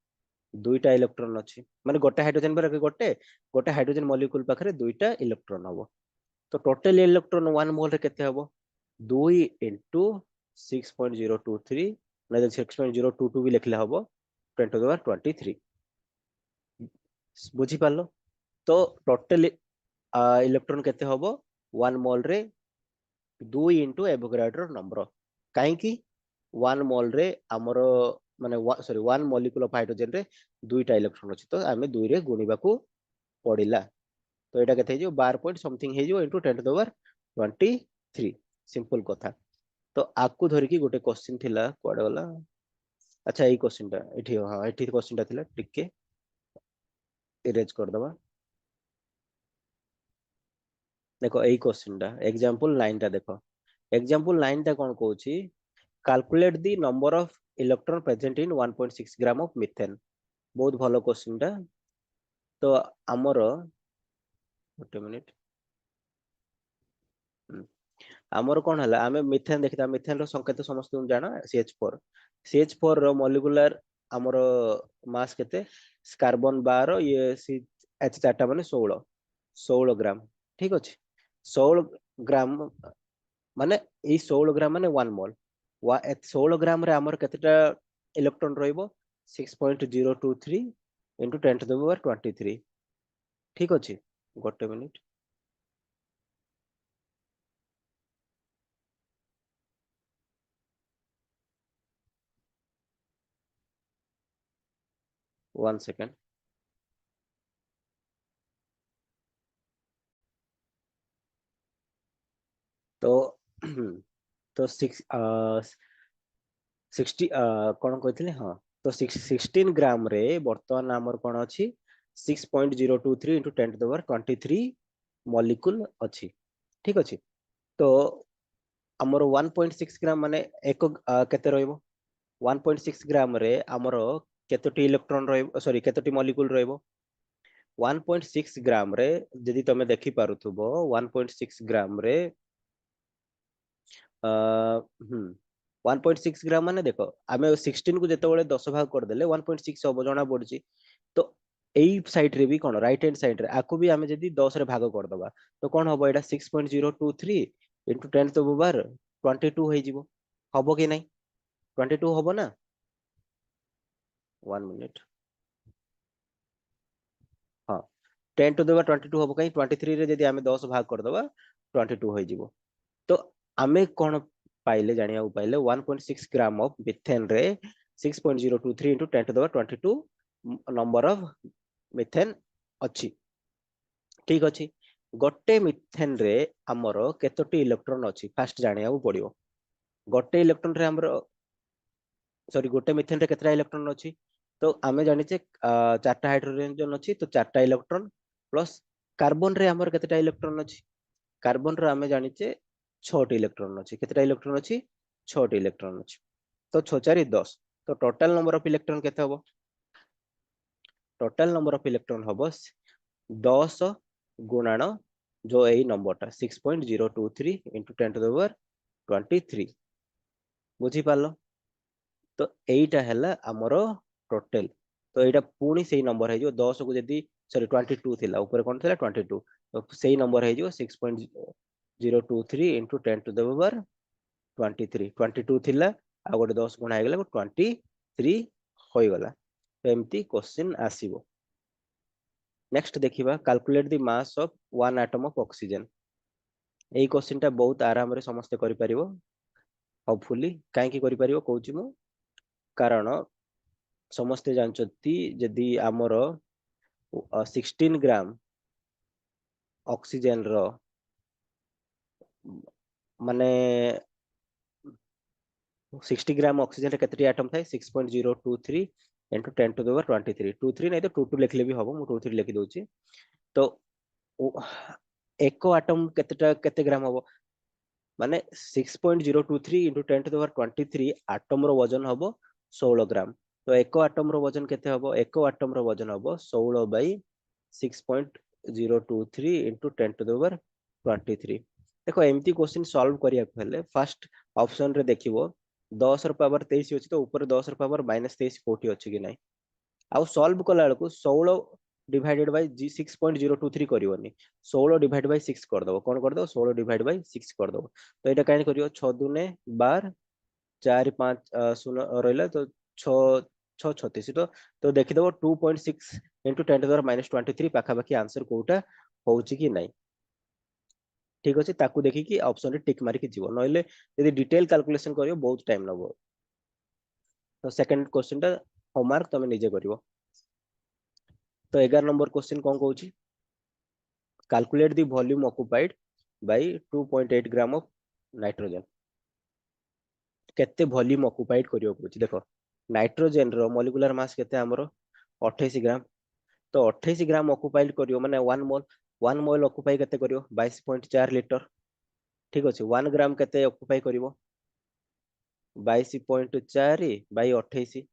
दुईटा इलेक्ट्रॉन अछि माने गोटे हाइड्रोजन पर गोटे गोटे हाइड्रोजन मॉलिक्यूल पाखरे दुईटा इलेक्ट्रॉन हबो तो टोटल इलेक्ट्रॉन 1 मोल रे केते हबो 2 into 6.023 ना 6.022 भी लिखले हबो 10 to the power 23 बुझी पालो तो टोटल इलेक्ट्रॉन केते हबो 1 मोल रे 2 into एवोगाड्रो नंबर काहे की 1 मोल रे हमरो माने सॉरी 1 मॉलिक्यूल ऑफ हाइड्रोजन रे दुईटा इलेक्ट्रॉन अछि तो हमें 2 रे गुणिबा को पड़िला तो एटा केते जो 12 पॉइंट समथिंग हे जो into 10 to the power 23 simple कथा तो आकु धरि की गोटे क्वेश्चन थिला कोड वाला अच्छा एई क्वेश्चन टा एठी हां एठी क्वेश्चन टा थिला टिके इरेज कर दबा देखो एई क्वेश्चन टा एग्जांपल 9 टा देखो एग्जांपल 9 टा कोन कहूची calculate the number of electron present in 1.6 gram of methane बहुत भलो क्वेश्चन टा तो हमर ଗୋଟେ मिनिट ଆମର କଣ ହେଲା ଆମେ ମିଥେନ ଦେଖିବା ମିଥେନ ର ସଂକେତ ସମସ୍ତଙ୍କୁ ଜାଣ CH4 CH4 ର ମଲିକୁଲାର ଆମର ମାସ କେତେ କାର୍ବନ 12 ଇଏ H ଚାରଟା ମାନେ 16 ଗ୍ରାମ ଠିକ ଅଛି 16 ଗ୍ରାମ ମାନେ ଏଇ 16 ଗ୍ରାମ ମାନେ 1 ମୋଲ 16 ଗ୍ରାମ ରେ ଆମର କେତେଟା ଇଲେକ୍ଟ୍ରନ ରହିବ 6.023 into 10 to the power 23 ଠିକ ଅଛି ଗୋଟେ ମିନିଟ 1 सेकेंड तो तो 60 कौन कहते हाँ तो 16 ग्राम रे बर्तमान आमर कौन अच्छी 6.023 into 10 to the power 23 molecule अच्छी ठीक अच्छी तो आमर 1.6 ग्राम माने एक केते रहइबो 1.6 ग्राम रे आमर केतोटी इलेक्ट्रॉन रहइबो सॉरी केतोटी मॉलिक्यूल रहइबो 1.6 ग्राम रे यदि तमे देखि पारुथबो 1.6 ग्राम रे 1.6 ग्राम माने देखो आमे 16 को जेतेबेले 10 भाग कर देले 1.6 हबो जणा पड़ची तो एई साइड रे भी कोन राइट हैंड साइड रे आको भी आमे जदी 10 रे भाग कर दबा तो कोन हबो एटा 6.023 into 10 to the power 22 होई जिवो हबो कि नै 22 हबो ना 1 मिनिट हां 10 to the power 22 हबो कहीं 23 रे जदी आमे 10 भाग कर दबा 22 होई जिवो तो आमे कोन पाइले जानिया पाइले 1.6 ग्राम ऑफ मिथेन रे 6.023 into 10 to the power 22 number of methane अच्छी ठीक अच्छी गोटे मिथेन रे हमर केतोटी इलेक्ट्रॉन अच्छी फास्ट जानिया पड़ियो गोटे इलेक्ट्रॉन रे हमर सॉरी गोटे मिथेन रे केतरा इलेक्ट्रॉन अच्छी तो आमे जानि जे चारटा हाइड्रोजन अच्छी तो चारटा इलेक्ट्रॉन प्लस कार्बन रे हमर केतटा इलेक्ट्रॉन अच्छी कार्बन रे आमे जानि जे 6 इलेक्ट्रॉन अच्छी केतटा इलेक्ट्रॉन अच्छी 6 इलेक्ट्रॉन अच्छी तो 6 4 10 तो टोटल नंबर ऑफ इलेक्ट्रॉन केते हबो टोटल नंबर ऑफ इलेक्ट्रॉन हबो 10 गुणन जो यही नंबरटा 6.023 into 10 to the power 23 बुझी पालो तो एटा हैला हमरो टोटल तो एटा पूरी सही नंबर है जो 10 को जदी सॉरी 22 थिला ऊपर कोन थिला 22 तो सही नंबर है जो 6.023 into 10 to the power 23 22 थिला आ गोटे 10 गुणा हे गेला 23 होई गला तो एम्ति क्वेश्चन आसीबो नेक्स्ट देखिबा calculate the mass of one atom of oxygen AE question टा बहुत आराम रे समस्त करि परिबो होपफुली काहे की करि परिबो कहूची मु कारण समस्त जानचती यदि हमर 16 ग्राम ऑक्सीजन रो माने 60 ग्राम ऑक्सीजन रे केतटी एटम थाए 6.023 into 10 to the power 23 23 नहीं तो 22 लिखले भी हबो मु 23 लिखि दोची तो एक एटम केतेटा केते ग्राम हबो माने 6.023 into 10 to the power 23 atom रो वजन हबो 16 ग्राम तो एक एटम रो वजन केते हबो एक एटम रो वजन हबो 16 by 6.023 into 10 to the power 23 देखो एमती क्वेश्चन सॉल्व करिया पहले फर्स्ट ऑप्शन रे देखिबो 10 रो पावर 23 अछि तो ऊपर 10 रो पावर -23 कोटी अछि कि नै आउ सॉल्व कला बेलको 16 डिवाइडेड बाय 6.023 करिवनी 16 डिवाइड बाय 6 कर दबो कोन कर दबो 16 डिवाइड बाय 6 कर दबो तो एटा काहे करियो 6 दुने 12 4 5 0 रहला तो 6 6 36 तो देखि दबो 2.6 into 10 to the power -23 पाखा बाकी आंसर कोटा होउची कि नै ठीक अछि ताकू देखि कि ऑप्शन रे टिक मारि कि जीवो नहले यदि डिटेल कैलकुलेशन करियो बहुत टाइम लगबो तो सेकंड क्वेश्चन टा होमवर्क तमे निजे करिवो तो 11 नंबर क्वेश्चन कौन कहूची calculate the volume occupied by 2.8 gram of nitrogen केते वॉल्यूम ऑक्युपाइड करियो कहूची देखो नाइट्रोजन रो मॉलिक्यूलर मास केते हमरो 28 ग्राम तो 28 ग्राम ऑक्युपाइड करियो माने 1 मोल 1 मोल ऑक्युपाई केते करियो 22.4 लीटर ठीक अछि 1 ग्राम केते ऑक्युपाई करिवो 22.4 बाई 28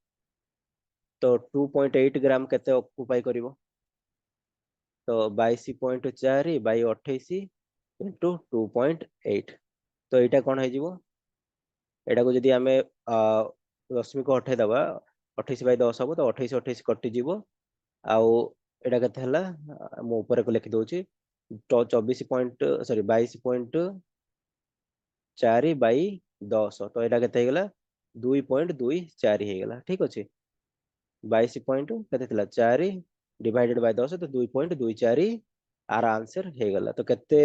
तो 2.8 ग्राम केते ऑक्युपाई करिवो तो 22.4 बाई 28 इंटू 2.8 तो एटा कोन हे जिवो एटा को जदि आमे दशमिक हटै दबा 28 बाई 10 हबो तो 28 28 कटि जिवो आउ एटा केते हला मो ऊपर को लिखि दउची तो 24 पॉइंट सॉरी 22.4 बाई 10 तो एटा केते हेगला 2.24 हेगला ठीक अछि 22 पॉइंट केते थिला 4 डिवाइडेड बाय 10 तो 2.24 आर आंसर हेगला तो केते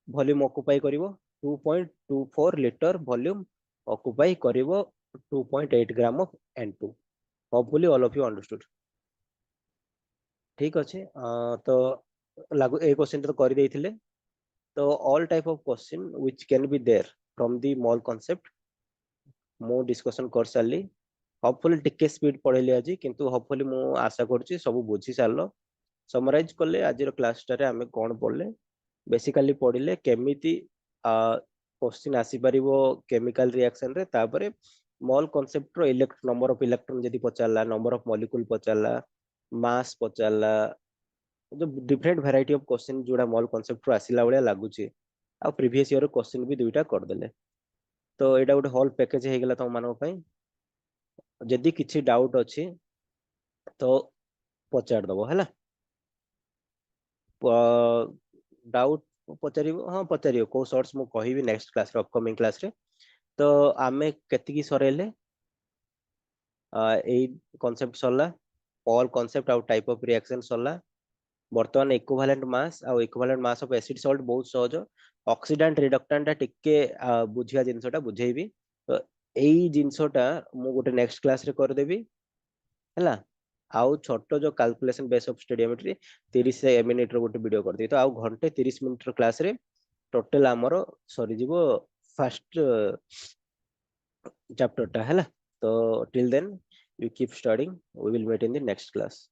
वॉल्यूम ऑक्युपाई करिवो 2.24 लीटर वॉल्यूम ऑक्युपाई करिवो 2.8 gram of N2 hopefully all of you understood ठीक अछि तो लागू ए क्वेश्चन तो कर देथिले तो all type of question which can be there from the mole concept मो डिस्कशन कर सारली होपफुली टिके स्पीड पढ़ेली आज किंतु होपफुली मु आशा करछि सब बुझी सारलो समराइज कले आज क्लास टारे आमे कोन पढ़ले बेसिकली पढ़िले केमिति क्वेश्चन आसी परिबो केमिकल रिएक्शन रे तापरे मॉल कांसेप्ट रो नंबर ऑफ इलेक्ट्रॉन जदी पचारला नंबर ऑफ मॉलिक्यूल पचारला मास पचारला जो डिफरेंट वैरायटी ऑफ क्वेश्चन जोड़ा मॉल कांसेप्ट रो आसीला बळिया लागुची आ प्रीवियस ईयर क्वेश्चन भी दुईटा कर देले तो एटा गोटे होल पैकेज हे गेला तम मानक पई जदी किछि डाउट अछि तो पचार दबो हैला डाउट पचारिबो हां पचारियो को शॉर्ट्स मु कहिबी नेक्स्ट क्लास रे अपकमिंग क्लास रे तो आमे केतिकी सरेले एई कांसेप्ट सरला ऑल कांसेप्ट आउ टाइप ऑफ रिएक्शन सरला बर्तमान इक्विवेलेंट मास आ equivalent mass of acid salt बहुत सहज ऑक्सीडेंट रिडक्टेंट टिके बुझिया जिंसटा बुझेइबी तो एई जिंसटा मु गोटे नेक्स्ट क्लास रे कर देबी हैला आउ छोटो जो calculation base of stoichiometry 30 minute रो गोटे वीडियो कर दी तो आउ घंटे 30 मिनिट रो क्लास रे टोटल हमरो सरी जीवो फर्स्ट चैप्टर टा हैला तो till then you keep studying we will meet in the next class